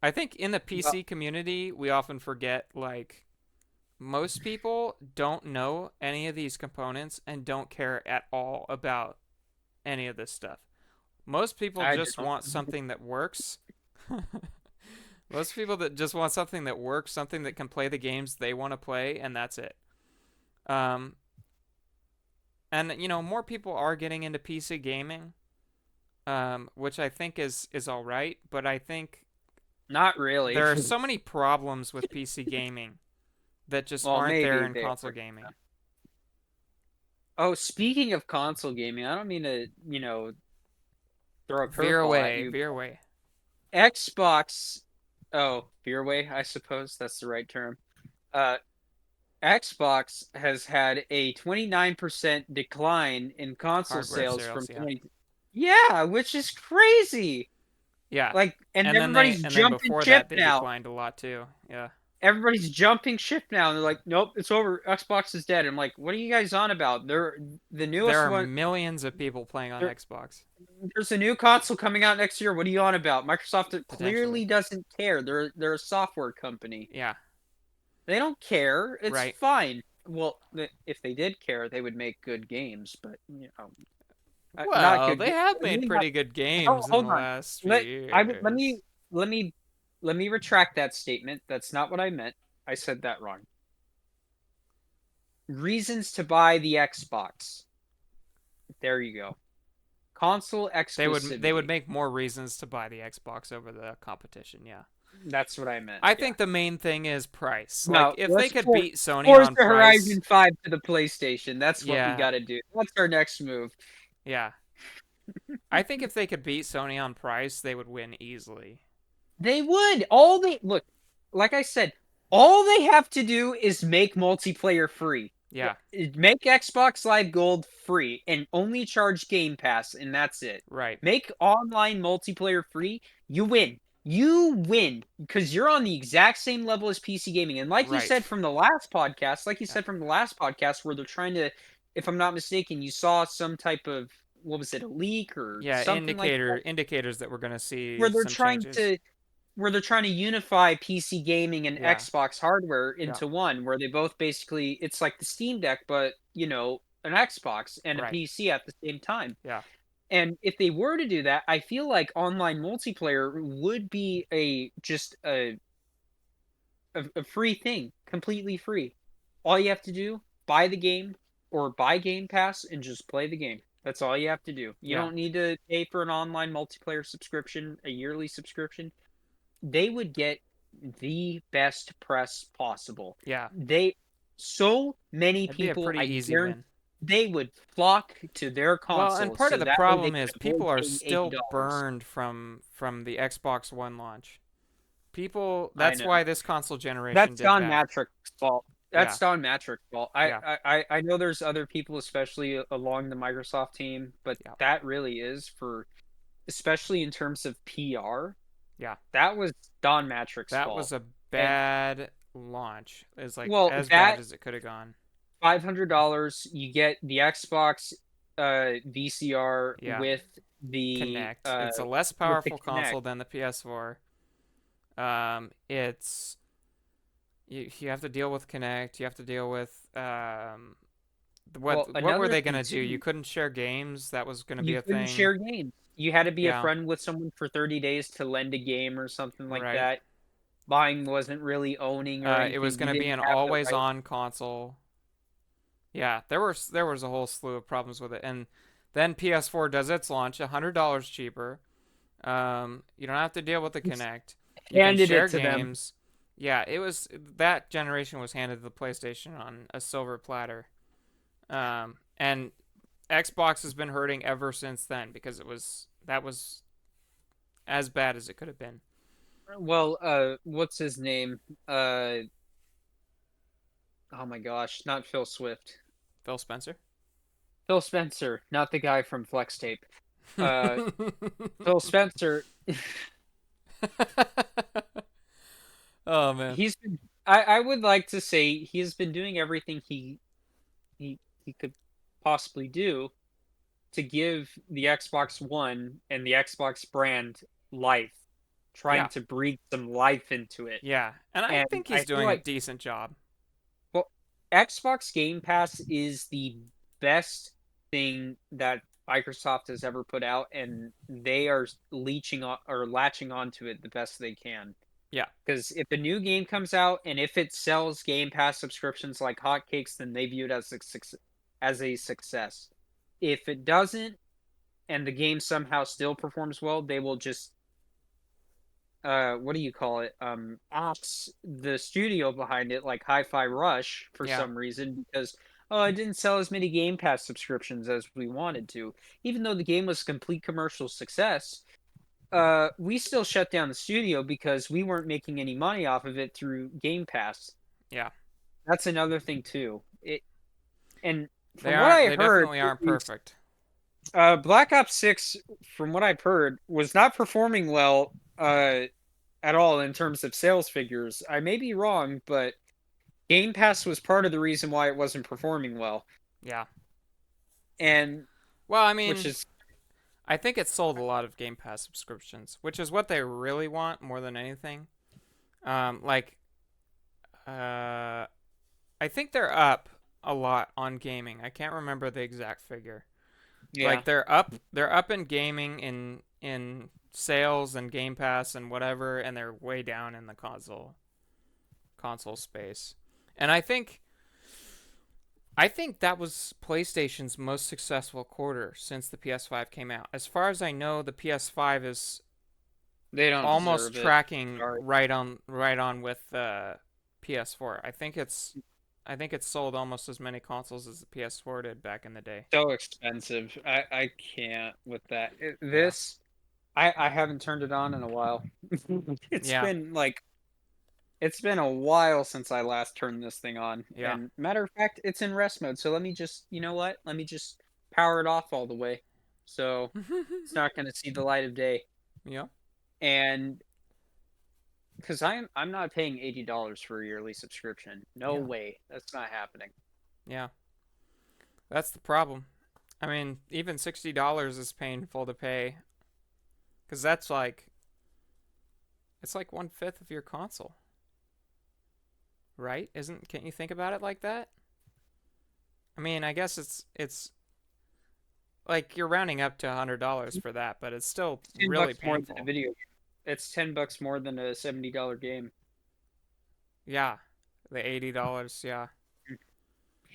I think in the Well, PC community, we often forget like most people don't know any of these components and don't care at all about any of this stuff. Most people I just don't. want something that works. Most people that just want something that works, something that can play the games they want to play, and that's it. Um, and more people are getting into PC gaming, which I think is all right. But I think Not really. there are so many problems with PC gaming that just Well, aren't there maybe in they console are. gaming. Oh, speaking of console gaming, I don't mean to, throw a Veer curveball at away, you. veer away. Xbox, oh, Fearway, I suppose that's the right term. Uh, Xbox has had a 29% decline in console Hardware sales from sales, yeah, 20. Yeah, which is crazy. yeah. Like, and And then they everybody's and then jumping before ship that they now. declined a lot too. Yeah, Everybody's jumping ship now, and they're like, "Nope, it's over. Xbox is dead." I'm like, "What are you guys on about?" The there newest are one. millions of people playing on There, Xbox there's a new console coming out next year. What are you on about? Microsoft potentially. clearly doesn't care. They're a software company. Yeah, They don't care. It's right. fine. Well, if they did care, they would make good games, but not Well, good. they have I made mean, not, pretty good games in hold the on. last few Let I would years. let me let me retract that statement. That's not what I meant. I said that wrong. Reasons to buy the Xbox. There you go. Console They would exclusivity. make more reasons to buy the Xbox over the competition. Yeah. That's what I meant. I Yeah. think the main thing is price. Like No, if they let's could beat Sony Forza on price, Horizon 5 to the PlayStation. That's what we yeah, got to do. That's our next move. yeah. I think if they could beat Sony on price, they would win easily. They would. All they look, like I said, all they have to do is make multiplayer free. Yeah, Make Xbox Live Gold free and only charge Game Pass, and that's it. right, Make online multiplayer free, you win. You win because you're on the exact same level as PC gaming. And like you right. said from the last podcast, Yeah, where they're trying to, if I'm not mistaken, you saw some type of, what was it, a leak or yeah. something like that, Indicators that we're gonna see where they're some trying changes. to unify PC gaming and Yeah, Xbox hardware yeah, into one, where they both basically it's like the Steam Deck, but an Xbox and a right. PC at the same time. Yeah. And if they were to do that, I feel like online multiplayer would be a free thing, completely free. All you have to do, buy the game or buy Game Pass and just play the game. That's all you have to do. You Yeah. don't need to pay for an online multiplayer subscription, a yearly subscription. They would get the best press possible. Yeah. They so many That'd be a people, pretty I easy guarantee win. they would flock to their Well, and consoles part of so the that way they problem is could avoid people are paying still $80. burned from the Xbox One launch. People, I that's know. why this console generation That's did Don bad. Matrick's fault. Yeah. That's Don Matrick's fault. I, Yeah. I, I know there's other people, especially along the Microsoft team, but Yeah. that really is for, especially in terms of PR, Yeah. that was Don Matrick's That fault. was a And bad launch. It's like well, as bad that as it could have gone. $500, you get the Xbox VCR Yeah. Connect. It's a less with the powerful Kinect. console than the PS4. It's you have to deal with Connect. You have to deal with Well, what were another they thing gonna do? You too, couldn't share games. That was gonna be you a couldn't thing. share games. You had to be a Yeah. friend with someone for 30 days to lend a game or something like Right. that. Buying wasn't really owning or It was anything. You gonna be didn't an have the always right. on console. Yeah, there was a whole slew of problems with it, and then PS4 does its launch, $100 cheaper. You don't have to deal with the Just Kinect. You can handed it share to them. games. Yeah, it was that generation was handed to the PlayStation on a silver platter. And Xbox has been hurting ever since then because that was as bad as it could have been. Well, what's his name? Oh my gosh, not Phil Swift. Phil Spencer. Phil Spencer, not the guy from Flex Tape. Uh, Phil Spencer. Oh man. He's been. I would like to say he's been doing everything he could possibly do to give the Xbox One and the Xbox brand life, trying Yeah. to breathe some life into it. Yeah. And I And think I he's feel doing a like, decent job. well, Xbox Game Pass is the best thing that Microsoft has ever put out, and they are leeching on or latching onto it the best they can. Yeah. Because if a new game comes out and if it sells Game Pass subscriptions like hotcakes, then they view it as as a success. If it doesn't, and the game somehow still performs well, they will just what do you call it? Ops the studio behind it, like Hi-Fi Rush, for Yeah. some reason, because oh, it didn't sell as many Game Pass subscriptions as we wanted to, even though the game was a complete commercial success. We still shut down the studio because we weren't making any money off of it through Game Pass. Yeah. That's another thing too. It and They from what aren't I they heard, definitely aren't perfect. Black Ops 6, from what I've heard, was not performing well at all in terms of sales figures. I may be wrong, but Game Pass was part of the reason why it wasn't performing well. Yeah. And Well, I which mean, is I think it sold a lot of Game Pass subscriptions, which is what they really want more than anything. Like, uh, I think they're up a lot on gaming. I can't remember the exact figure. yeah. Like they're up in gaming in sales and Game Pass and whatever, and they're way down in the console space. And I think that was PlayStation's most successful quarter since the PS5 came out. As far as I know, the PS5 is They don't almost deserve it. tracking Sorry. right on with the PS4. I think it's sold almost as many consoles as the PS4 did back in the day. So expensive. I can't with that. Yeah. This I haven't turned it on in a while. It's Yeah. been like it's been a while since I last turned this thing on. Yeah. And matter of fact, it's in rest mode. So let me just, you know what? Let me just power it off all the way. So it's not going to see the light of day. Yeah. And because I'm not paying $80 for a yearly subscription. No Yeah. way. That's not happening. Yeah. That's the problem. I mean, even $60 is painful to pay because that's like it's like 1/5 of your console, right? Isn't? Can't you think about it like that? I mean, I guess it's like you're rounding up to $100 for that, but it's still It's 10 really bucks more than a painful. video. It's 10 bucks more than a $70 game. Yeah, the $80. Yeah,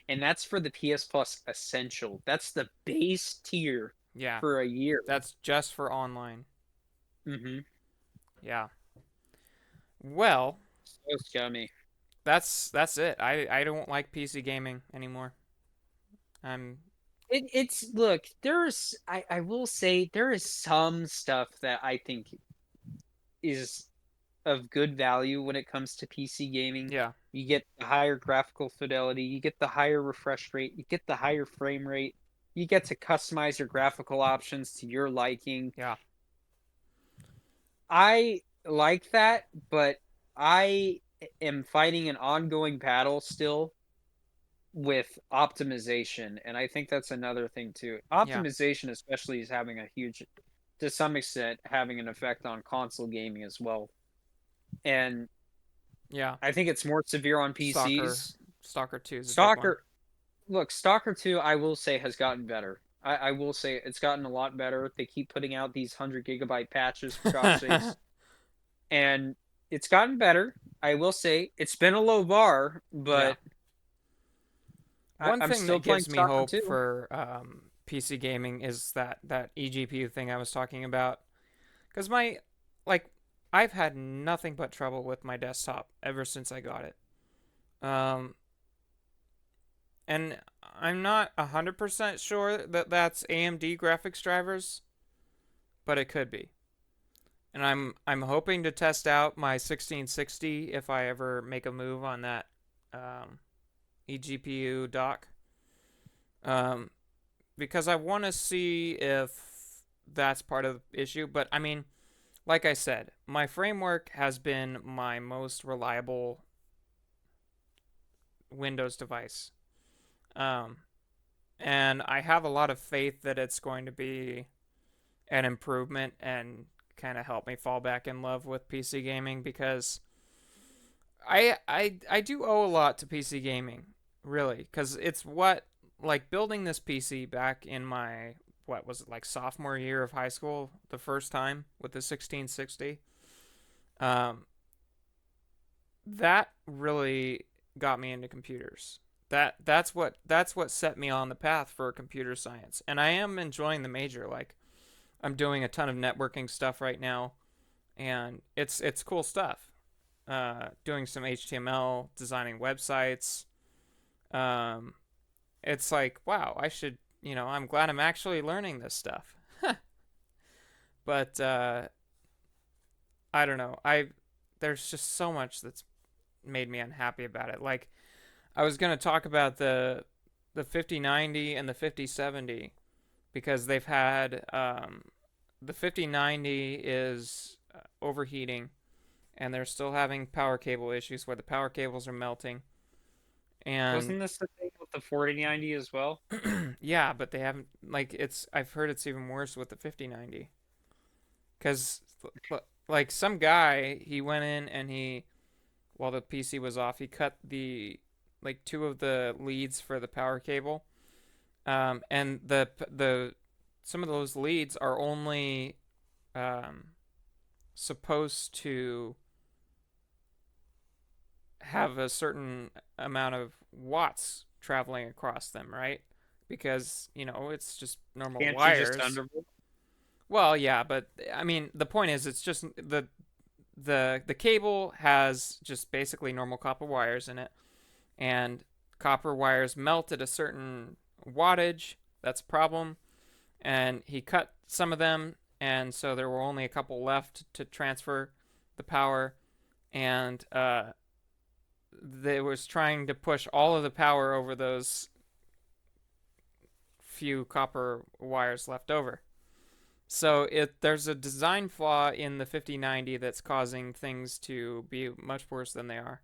and that's for the PS Plus Essential. That's the base tier Yeah, for a year. that's just for online. Hmm. Yeah. Well, So scummy. that's it. I don't like PC gaming anymore. I'm It's look, I will say there is some stuff that I think is of good value when it comes to PC gaming. yeah, You get the higher graphical fidelity, you get the higher refresh rate, you get the higher frame rate, you get to customize your graphical options to your liking. yeah, I like that, but I am fighting an ongoing battle still with optimization, and I think that's another thing too. yeah, Optimization especially is having a huge, to some extent, having an effect on console gaming as well. And yeah. I think it's more severe on Stalker PCs. Stalker 2 is a big one. Stalker, look, Stalker 2, I will say, has gotten better. I will say it's gotten a lot better. They keep putting out these 100 GB patches, for God's sakes. And it's gotten better. I will say it's been a low bar, Yeah. but One I'm thing still that playing gives me Stalker hope 2. for PC gaming is that eGPU thing I was talking about. Because like, I've had nothing but trouble with my desktop ever since I got it. Um, and I'm not 100% sure that that's AMD graphics drivers, but it could be. And I'm hoping to test out my 1660 if I ever make a move on that um, eGPU dock. Um, because I want to see if that's part of the issue. But I mean, like I said, my framework has been my most reliable Windows device. Um, and I have a lot of faith that it's going to be an improvement and kind of help me fall back in love with PC gaming because I do owe a lot to PC gaming, really, because it's what like building this PC back in my what was it like sophomore year of high school, the first time with the 1660. Um, that really got me into computers. That's what set me on the path for computer science, and I am enjoying the major. Like I'm doing a ton of networking stuff right now, and it's cool stuff. Doing some HTML, designing websites. Um, it's like, wow, I should, I'm glad I'm actually learning this stuff. But I don't know. There's just so much that's made me unhappy about it. Like I was gonna talk about the 5090 and the 5070 because they've had the 5090 is overheating and they're still having power cable issues where the power cables are melting. And Wasn't this the thing with the 4090 as well? yeah, but they haven't like it's I've heard it's even worse with the 5090 cuz like some guy he went in and he while the PC was off, he cut the like two of the leads for the power cable. And the some of those leads are only um supposed to have a certain amount of watts traveling across them, right? Because, it's just normal Can't you just wires. undervolt? Well, yeah, but I mean, the point is it's just the cable has just basically normal copper wires in it and copper wires melt at a certain wattage. That's a problem. And he cut some of them and so there were only a couple left to transfer the power and they was trying to push all of the power over those few copper wires left over. So there's a design flaw in the 5090 that's causing things to be much worse than they are.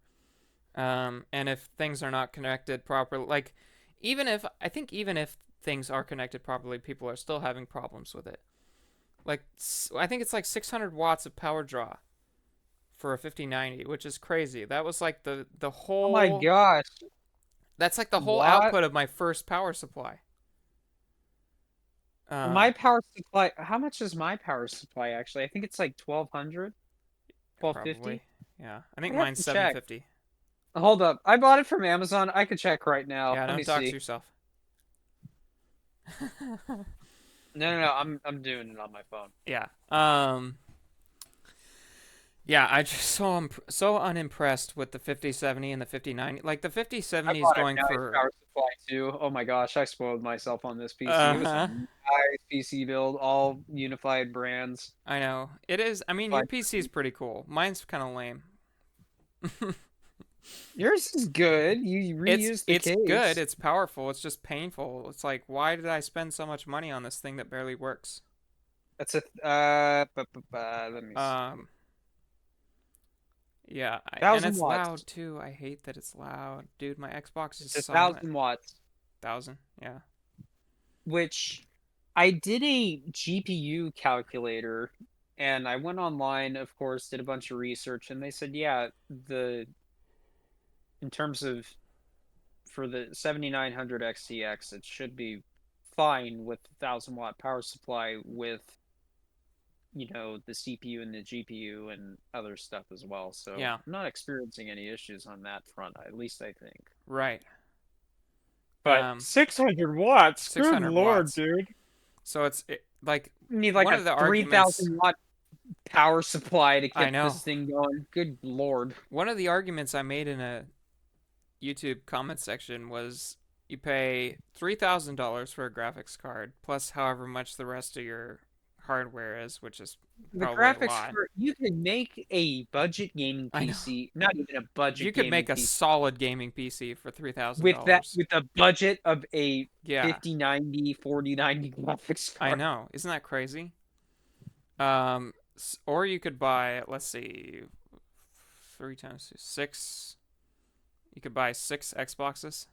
And if things are not connected properly, like even if things are connected properly, people are still having problems with it. Like I think it's like 600 watts of power draw for a 5090, which is crazy. That was like the Oh my whole gosh. that's like the whole What? output of my first power supply. Uh, My power supply, how much is my power supply actually? I think it's like 1200, probably. 1250. Yeah. I think I'd have mine's to check. 750. Hold up. I bought it from Amazon. I could check right now. Yeah, Let me don't dox see. yourself. No. I'm doing it on my phone. Yeah. Yeah, I just so unimpressed with the 5070 and the 5090. Like the I 5070 is bought a going nice for power supply too. Oh my gosh, I spoiled myself on this PC. It was a uh-huh. nice PC build, all unified brands. I know. It is. I mean, your Like PC is pretty cool. Mine's kind of lame. yours is good. You It's reused the it's good. case. It's powerful. It's just painful. It's like, why did I spend so much money on this thing that barely works? That's a let me see. Um, yeah, and 1000 it's watts. loud too. I hate that it's loud, dude. My Xbox is It's a silent. 1000 watts, 1,000. Yeah. which I did a GPU calculator and I went online, of course, did a bunch of research, and they said, yeah, the in terms of for the 7900 XTX, it should be fine with 1000 watt power supply with the CPU and the GPU and other stuff as well. So Yeah. I'm not experiencing any issues on that front, at least I think. Right. But 600 watts, good 600 lord, watts. dude. So like You need like one a of the arguments. 3000 watt power supply to I get know. this thing going. Good lord. One of the arguments I made in a YouTube comment section was you pay $3,000 for a graphics card plus however much the rest of your hardware is, which is The probably a graphics lot. for you can make a budget gaming I know. PC, not even a You budget could gaming make a PC, solid gaming PC for with that $3,000. with a budget of a Yeah, 5090 4090 graphics I card. know. Isn't that crazy? Or you could buy, let's see, three times two, six. You could buy six Xboxes.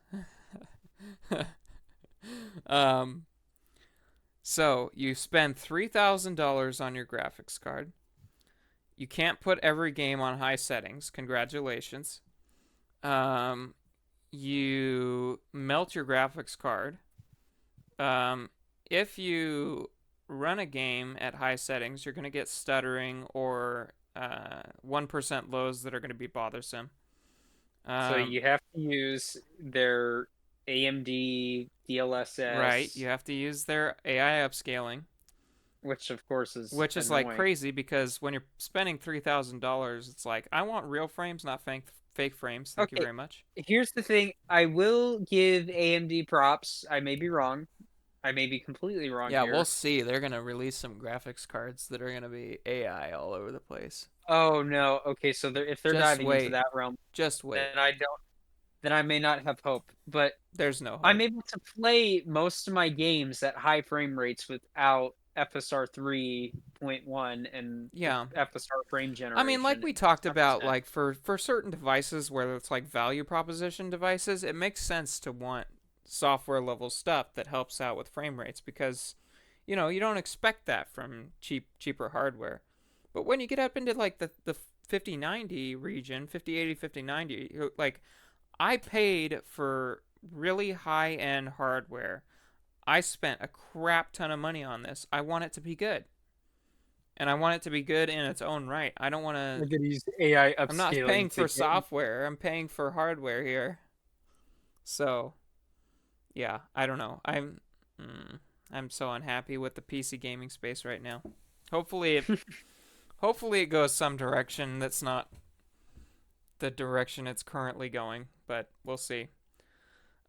um, so you spend $3,000 on your graphics card. You can't put every game on high settings. Congratulations. Um, you melt your graphics card. If you run a game at high settings, you're going to get stuttering or 1% lows that are going to be bothersome. So Um, you have to use their AMD right, you DLSS, have to use their AI upscaling, which of course is which is like annoying. crazy because when you're spending $3,000, it's like I want real frames, not fake frames. Thank you Okay, very much. here's the thing. I will give AMD props. I may be wrong. I may be completely wrong Yeah, we'll here. see. They're gonna release some graphics cards that are gonna be AI all over the place. Oh no. Okay, so if they're Just diving into wait. that realm, Just wait. then I may not have hope. But There's no I'm hope. able to play most of my games at high frame rates without FSR 3.1 and Yeah. FSR frame I mean, like generation we and talked stuff. about, like for certain devices, whether it's like value proposition devices, it makes sense to want software level stuff that helps out with frame rates because, you don't expect that from cheaper hardware. But when you get up into like the 5090 region, 5080, 5090, like I paid for really high end hardware. I spent a crap ton of money on this. I want it to be good. And I want it to be good in its own right. I don't want to. We're gonna use AI I'm not paying upscaling to for get. software. I'm paying for hardware here. So yeah, I don't know. I'm so unhappy with the PC gaming space right now. Hopefully it hopefully it goes some direction that's not the direction it's currently going, but we'll see.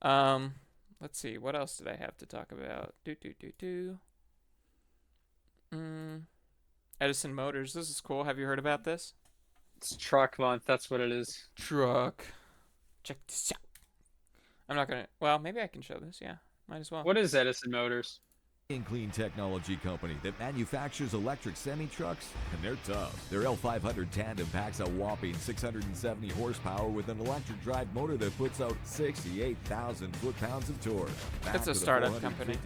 Um, let's see. What else did I have to talk about? Do do do do. Mm, Edison Motors. This is cool. Have you heard about this? It's truck month. That's what it is. Truck. Check this out. I'm not gonna. Well, maybe I can show this. Yeah, might as well. What is Edison Motors? Clean technology company that manufactures electric semi-trucks, and they're tough. Their L500 tandem packs a whopping 670 horsepower with an electric drive motor that puts out 68,000 foot-pounds of torque. It's a startup company,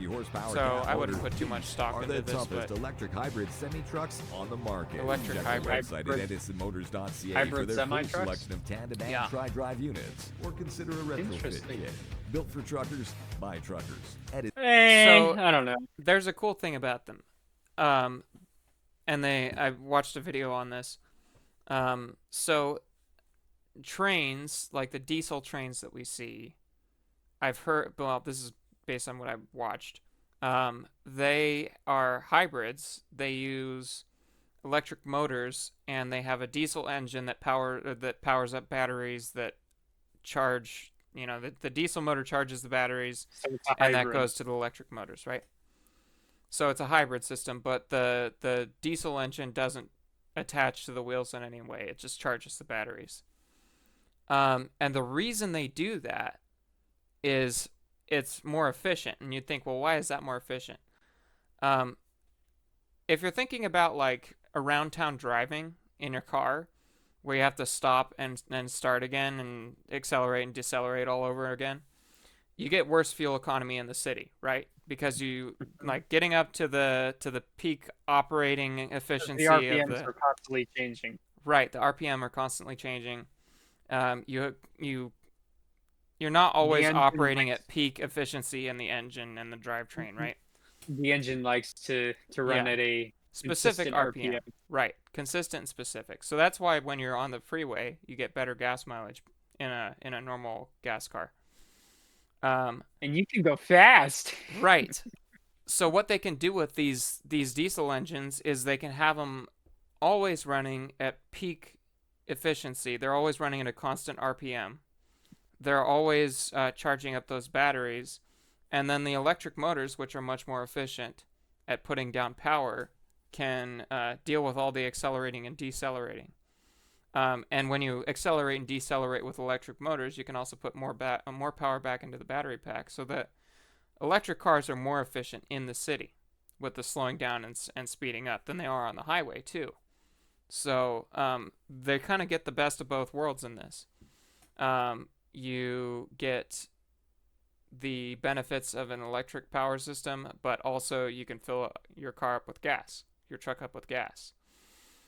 so I wouldn't put too much stock into this. Toughest But electric hybrid semi-trucks on the market. Electric Check hybrid. their website at edisonmotors.ca for Hybrid their full semi-trucks? selection of tandem and Yeah. tri-drive units, or consider a retrofit Interesting. kit. Built for truckers, by truckers. So I don't know. there's a cool thing about them. Um, and I watched a video on this. So trains, like the diesel trains that we see, I've heard, well, this is based on what I've watched. They are hybrids. They use electric motors, and they have a diesel engine that powers up batteries that charge. The diesel motor charges the batteries, So it's a and that hybrid. goes to the electric motors, right? So it's a hybrid system, but the diesel engine doesn't attach to the wheels in any way. It just charges the batteries. And the reason they do that is it's more efficient. And you'd think, well, why is that more efficient? Um, if you're thinking about like around town driving in your car, where you have to stop and then start again and accelerate and decelerate all over again, you get worse fuel economy in the city, right? Because you like getting up to the peak operating The efficiency of RPMs the are constantly changing. right. The RPM are constantly changing. You're not The always engine operating likes at peak efficiency in the engine and the drivetrain, right? the engine likes to run Yeah, at a specific consistent RPM. RPM. Right, consistent and specific. So that's why when you're on the freeway, you get better gas mileage in a normal gas car. And you can go fast. Right. So what they can do with these diesel engines is they can have them always running at peak efficiency. They're always running at a constant RPM. They're always charging up those batteries, and then the electric motors, which are much more efficient at putting down power, can deal with all the accelerating and decelerating. And when you accelerate and decelerate with electric motors, you can also put more power back into the battery pack, so that electric cars are more efficient in the city with the slowing down and speeding up than they are on the highway too. So they kind of get the best of both worlds in this. You get the benefits of an electric power system, but also you can fill your car up with gas, your truck up with gas.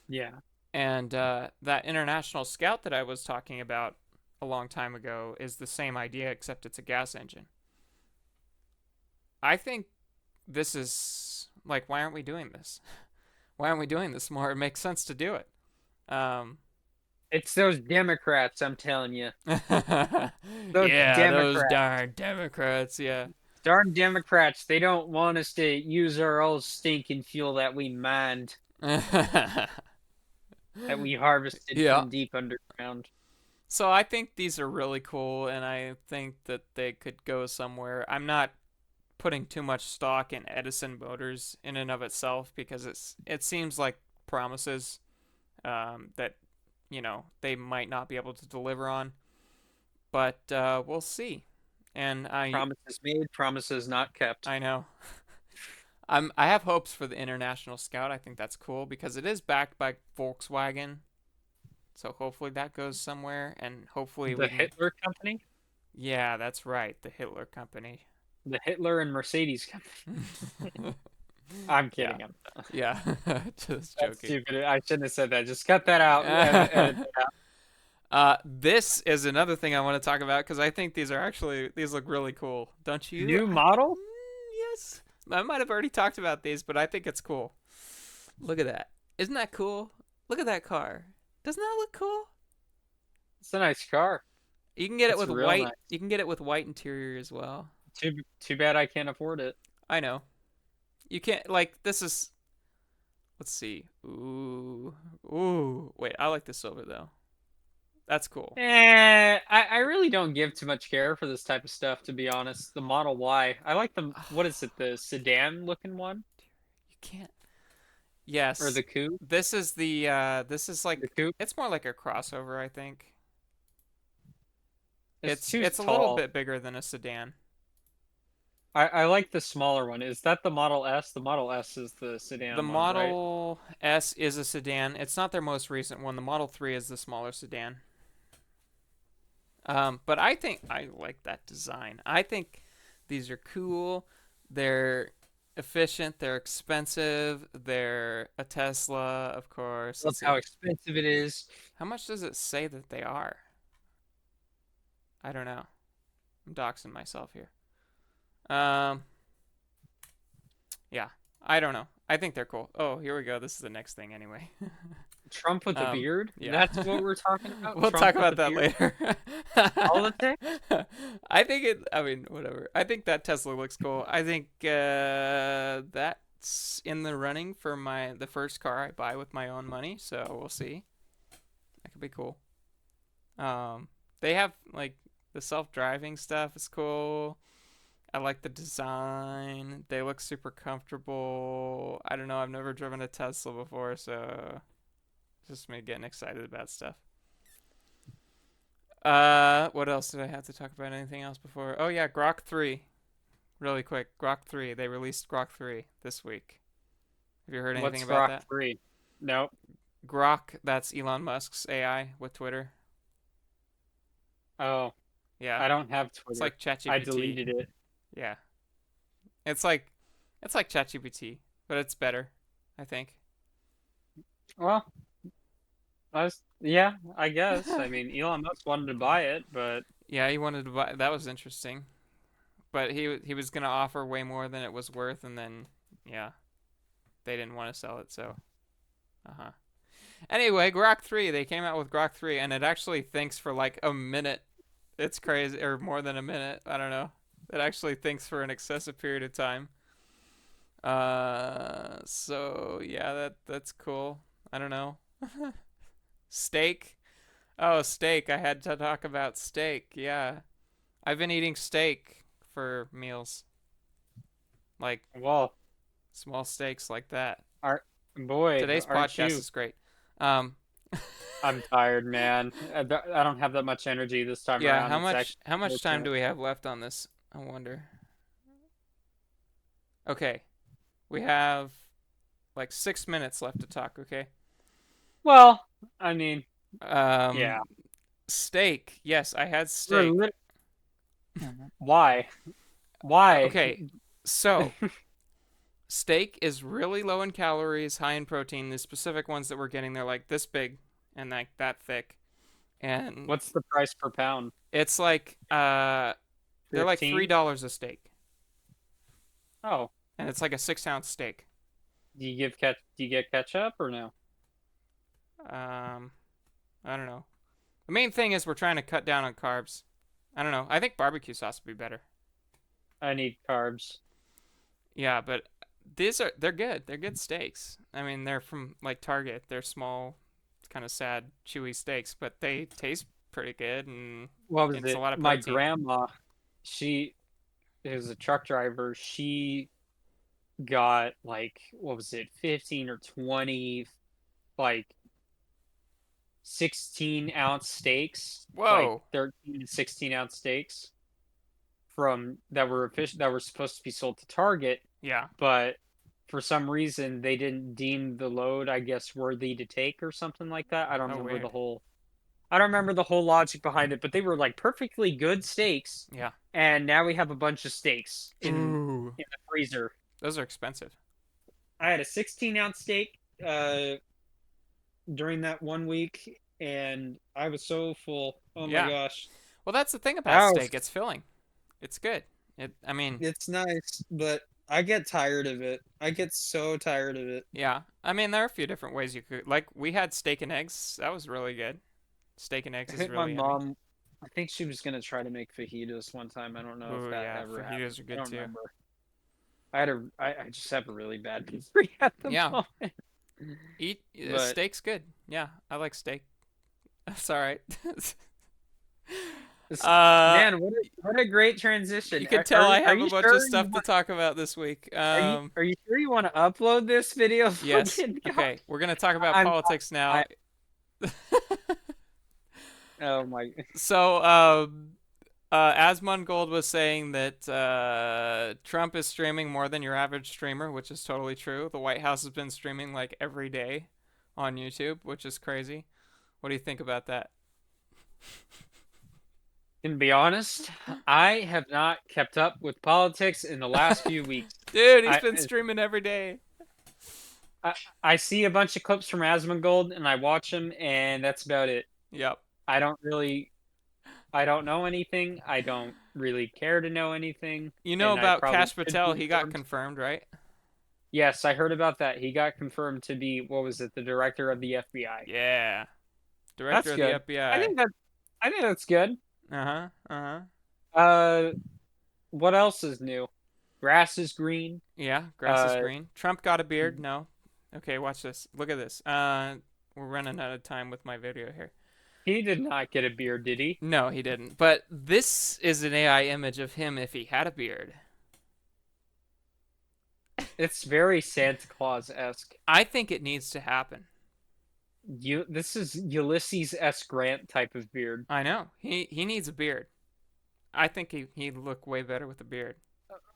Yeah. And that International Scout that I was talking about a long time ago is the same idea, except it's a gas engine. I think this is like, why aren't we doing this? Why aren't we doing this more? It makes sense to do it. Um, It's those Democrats, I'm telling you. Those yeah, those Democrats. darn Democrats. Yeah. Darn Democrats, they don't want us to use our old stinking fuel that we mined, that we harvested Yeah. from deep underground. So I think these are really cool, and I think that they could go somewhere. I'm not putting too much stock in Edison motors in and of itself because it seems like promises that they might not be able to deliver on, but we'll see. And Promises made, promises not kept. I know I have hopes for the International Scout. I think that's cool because it is backed by Volkswagen, so hopefully that goes somewhere, and hopefully The we can. Hitler Company? Yeah, that's right, the Hitler Company. The Hitler and Mercedes Company. I'm Yeah, kidding. yeah, just That's joking. stupid. I shouldn't have said that. Just cut that out. Edit that out. This is another thing I want to talk about because I think these look really cool. Don't you? New model? Yes. I might have already talked about these, but I think it's cool. Look at that. Isn't that cool? Look at that car. Doesn't that look cool? It's a nice car. You can get it It's with real white. nice. You can get it with white interior as well. Too bad I can't afford it. I know. You can't like this is. Let's see. Ooh, ooh. Wait, I like the silver though. That's cool. I really don't give too much care for this type of stuff, to be honest. The Model Y. I like what is it, the sedan looking one? You can't. Or Yes. the coupe? This is like The coupe? it's more like a crossover, I think. It's too It's a little tall. bit bigger than a sedan. I like the smaller one. Is that the Model S? The Model S is the The sedan one, right? Model S is a sedan. It's not their most recent one. The Model 3 is the smaller sedan. But I think I like that design. I think these are cool. They're efficient. They're expensive. They're a Tesla, of course. Love Let's how see. expensive it is. How much does it say that they are? I don't know. I'm doxing myself here. Um, yeah, I don't know. I think they're cool. Oh, here we go. This is the next thing anyway. Trump with a beard? Yeah. That's what we're talking about? We'll Trump talk with about a that beard? later. Politics? I mean, whatever. I think that Tesla looks cool. I think that's in the running for the first car I buy with my own money, so we'll see. That could be cool. They have like the self-driving stuff is cool. I like the design. They look super comfortable. I don't know. I've never driven a Tesla before, so it's just me getting excited about stuff. What else did I have to talk about? Anything else before? Oh yeah, GROK 3. Really quick, GROK 3. They released GROK 3 this week. Have you heard anything What's about Rock that? 3? Nope. GROK, that's Elon Musk's AI with Twitter. Oh, Yeah, I don't have it's Twitter. like I ChatGPT. deleted it. Yeah, it's like ChatGPT, but it's better, I think. Well, yeah, I guess. I mean, Elon Musk wanted to buy it, but Yeah, he wanted to buy. That was interesting, but he was gonna offer way more than it was worth, and then yeah, they didn't want to sell it. So, Anyway, GROK 3. They came out with GROK 3, and it actually thinks for like a minute. It's crazy, or more than a minute. I don't know. It actually thinks for an excessive period of time. So yeah, that's cool. I don't know. Steak. Oh, steak. I had to talk about steak. Yeah. I've been eating steak for meals. Like well, small steaks like that. aren't boy, Today's aren't podcast you? is great. Um I'm tired, man. I don't have that much energy this time yeah, around. It's actually how much time unfortunate. do we have left on this? I wonder. Okay. We have like 6 minutes left to talk, okay? Well, I mean, yeah. Um steak. Yes, I had We're steak. lit- Why? Why? Okay. So, steak is really low in calories, high in protein. The specific ones that we're getting, they're like this big and like that thick. And What's the price per pound? it's like they're like 15? $3 a steak. Oh, And it's like a 6-ounce steak. do you get ketchup or no? Um I don't know. The main thing is we're trying to cut down on carbs. I don't know. I think barbecue sauce would be better. I need carbs. Yeah, but they're good. They're good steaks. I mean, they're from like Target. They're small, kind of sad, chewy steaks, but they taste pretty good and What was it's a it? lot of My protein. grandma, she is a truck driver. She got like what was it, 15 or 20 like 16-ounce steaks, like Whoa. 13 to 16-ounce steaks from that were supposed to be sold to Target, Yeah. but for some reason they didn't deem the load, I guess, worthy to take or something like that. Oh, weird. I don't remember the whole logic behind it, but they were like perfectly good steaks, Yeah. and now we have a bunch of steaks Ooh. in the freezer. Those are expensive. I had a 16-ounce steak during that 1 week, and I was so full. Oh my Yeah. gosh. Well, that's the thing about I was, steak. It's filling. It's good. I mean, it's nice, but I get tired of it. I get so tired of it. yeah. I mean, there are a few different ways you could. Like, we had steak and eggs. That was really good. Steak and eggs I is think my really yummy. mom, I think she was gonna try to make fajitas one time. I don't know if Ooh, that yeah. ever happened. Fajitas are I good don't too. remember. I just have a really bad memory at the Yeah. moment. Eat But steak's good. Yeah, I like steak. That's all right. uh, man, what a great transition. you can tell I Are have a you bunch of sure you stuff to talk about this week. are you sure you want to upload this video? Yes. Fucking God. Okay, we're gonna talk about I'm politics now. I oh my So, Asmongold was saying that Trump is streaming more than your average streamer, which is totally true. The White House has been streaming like every day on YouTube, which is crazy. What do you think about that? Can be honest, I have not kept up with politics in the last few weeks. Dude, he's I been streaming every day. I, I see a bunch of clips from Asmongold and I watch them, and that's about it. Yep. I don't really I don't know anything. I don't really care to know anything, You know and I about probably Cash should be Patel? He got informed. confirmed, right? Yes, I heard about that. He got confirmed to be, what was it, the director of the FBI. Yeah, director That's of the good. I FBI. think that I think that's good. Uh-huh. Uh-huh. Uh, what else is new? Grass is green. Yeah, grass is Uh, green. Trump got a beard? No. Okay, watch this. Look at this. We're running out of time with my video here. he did not get a beard, did he? No, he didn't. But this is an AI image of him if he had a beard. It's very Santa Claus-esque. I think it needs to happen. This is Ulysses S. Grant type of beard. I know. He needs a beard. I think he'd look way better with a beard.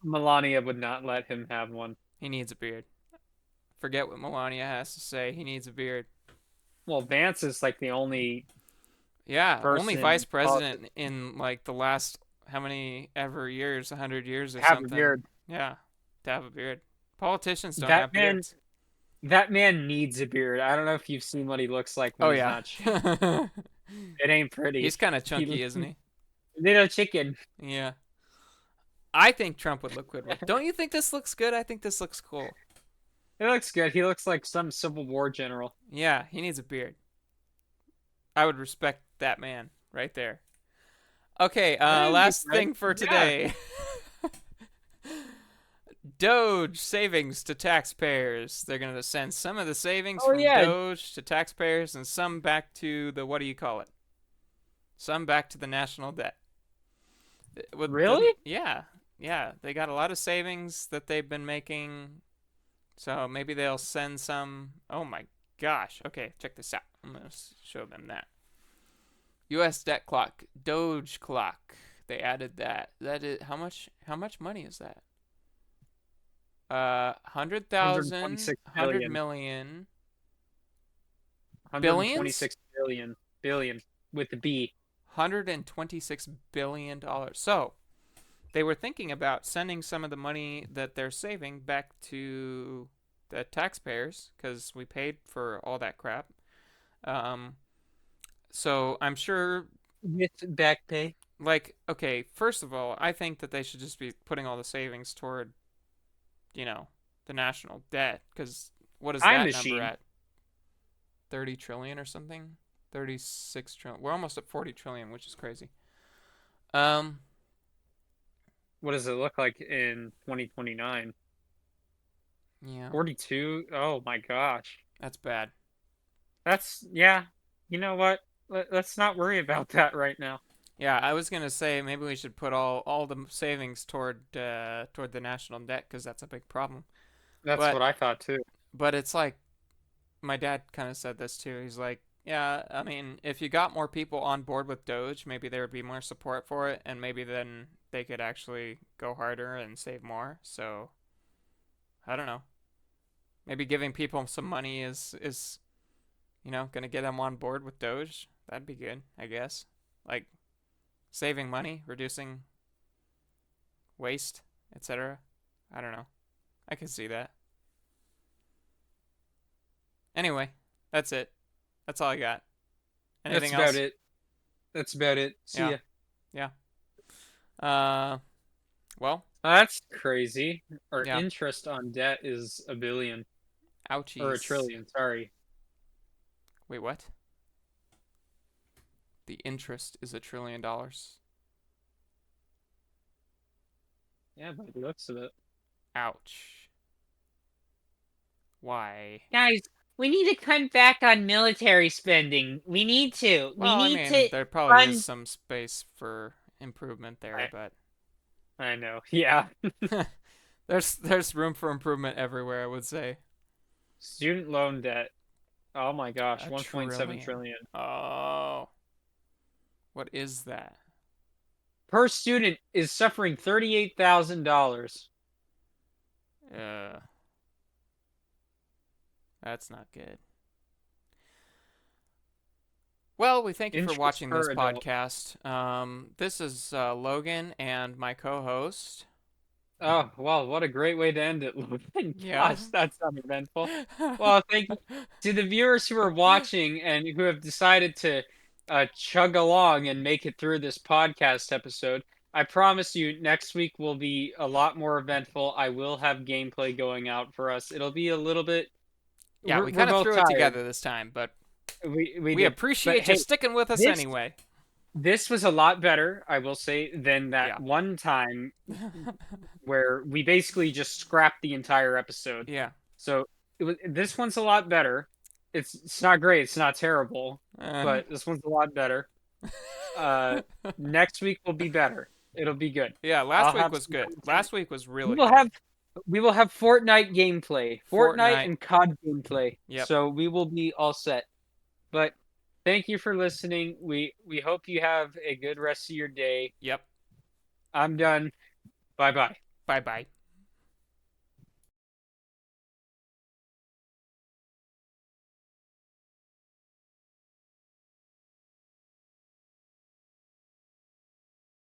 Melania would not let him have one. He needs a beard. Forget what Melania has to say. He needs a beard. Well, Vance is like the only Yeah, only person vice in politics president in like the last how many ever years, 100 years to or have a something. beard. Yeah, to have a beard. Politicians don't That have man, beards. that man needs a beard. I don't know if you've seen what he looks like when Oh he's yeah. not. It ain't pretty. He's kind of He chunky, isn't he? little chicken. Yeah. I think Trump would look good with. Don't you think this looks good? I think this looks cool. It looks good. He looks like some Civil War general. Yeah, he needs a beard. I would respect that man right there. Okay, last thing for today. Doge savings to taxpayers. They're going to send some of the savings Oh from yeah, Doge to taxpayers and some back to the, what do you call it? Some back to the national debt. really? Yeah, yeah. They got a lot of savings that they've been making. So maybe they'll send some. Oh my gosh. Okay, check this out. I'm going to show them that. U.S. debt clock, Doge clock. They added that. That is how much money is that? 100,000, 126 100 billion. million, billions, 126 billion with the B. $126 billion. So they were thinking about sending some of the money that they're saving back to the taxpayers because we paid for all that crap. So I'm sure, With back pay. like, okay, first of all, I think that they should just be putting all the savings toward, the national debt. Because what is Time that machine. number at? 30 trillion or something? 36 trillion. We're almost at 40 trillion, which is crazy. Um, What does it look like in 2029? yeah, 42? Oh my gosh. that's bad. That's, yeah. You know what? Let's not worry about that right now. Yeah, I was gonna say maybe we should put all the savings toward the national debt because that's a big problem. That's But what I thought too. but it's like my dad kind of said this too. He's like, yeah, I mean, if you got more people on board with Doge, maybe there would be more support for it, and maybe then they could actually go harder and save more. So I don't know. Maybe giving people some money is gonna get them on board with Doge. That'd be good, I guess. Like saving money, reducing waste, etc. I don't know. I can see that. Anyway, that's it. That's all I got. Anything That's about else? it. That's about it. See Yeah. ya. Yeah. Well, That's crazy. Our yeah. interest on debt is a billion or a Ouchies. trillion. Sorry. Wait, what? The interest is $1 trillion. Yeah, by the looks of it. Ouch. Why? Guys, we need to cut back on military spending. We need to. We Well, I need mean, to there probably fund. is some space for improvement there, but I know. Yeah. there's room for improvement everywhere, I would say. Student loan debt. Oh my gosh, A 1.7 trillion. Oh. What is that? Per student is suffering $38,000. That's not good. Well, we thank you for Interest watching per this adult. podcast. This is Logan and my co-host. Oh, well, what a great way to end it, Logan. Yeah. Gosh, that's uneventful. Well, thank you to the viewers who are watching and who have decided to chug along and make it through this podcast episode. I promise you, next week will be a lot more eventful. I will have gameplay going out for us. It'll be a little bit. Yeah, we We're kind of both threw it tired. together this time, but We we did, but appreciate you hey, sticking with us this anyway. this was a lot better, I will say, than that Yeah. one time where we basically just scrapped the entire episode. Yeah. So this one's a lot better. It's not great. It's not terrible, Uh, but this one's a lot better. Uh, Next week will be better. It'll be good. yeah, last I'll week have was some good. content. Last week was We really will good. have we will have Fortnite gameplay, Fortnite Fortnite. and COD gameplay. Yep. So we will be all set. But thank you for listening. We hope you have a good rest of your day. Yep. I'm done. Bye bye. Bye bye.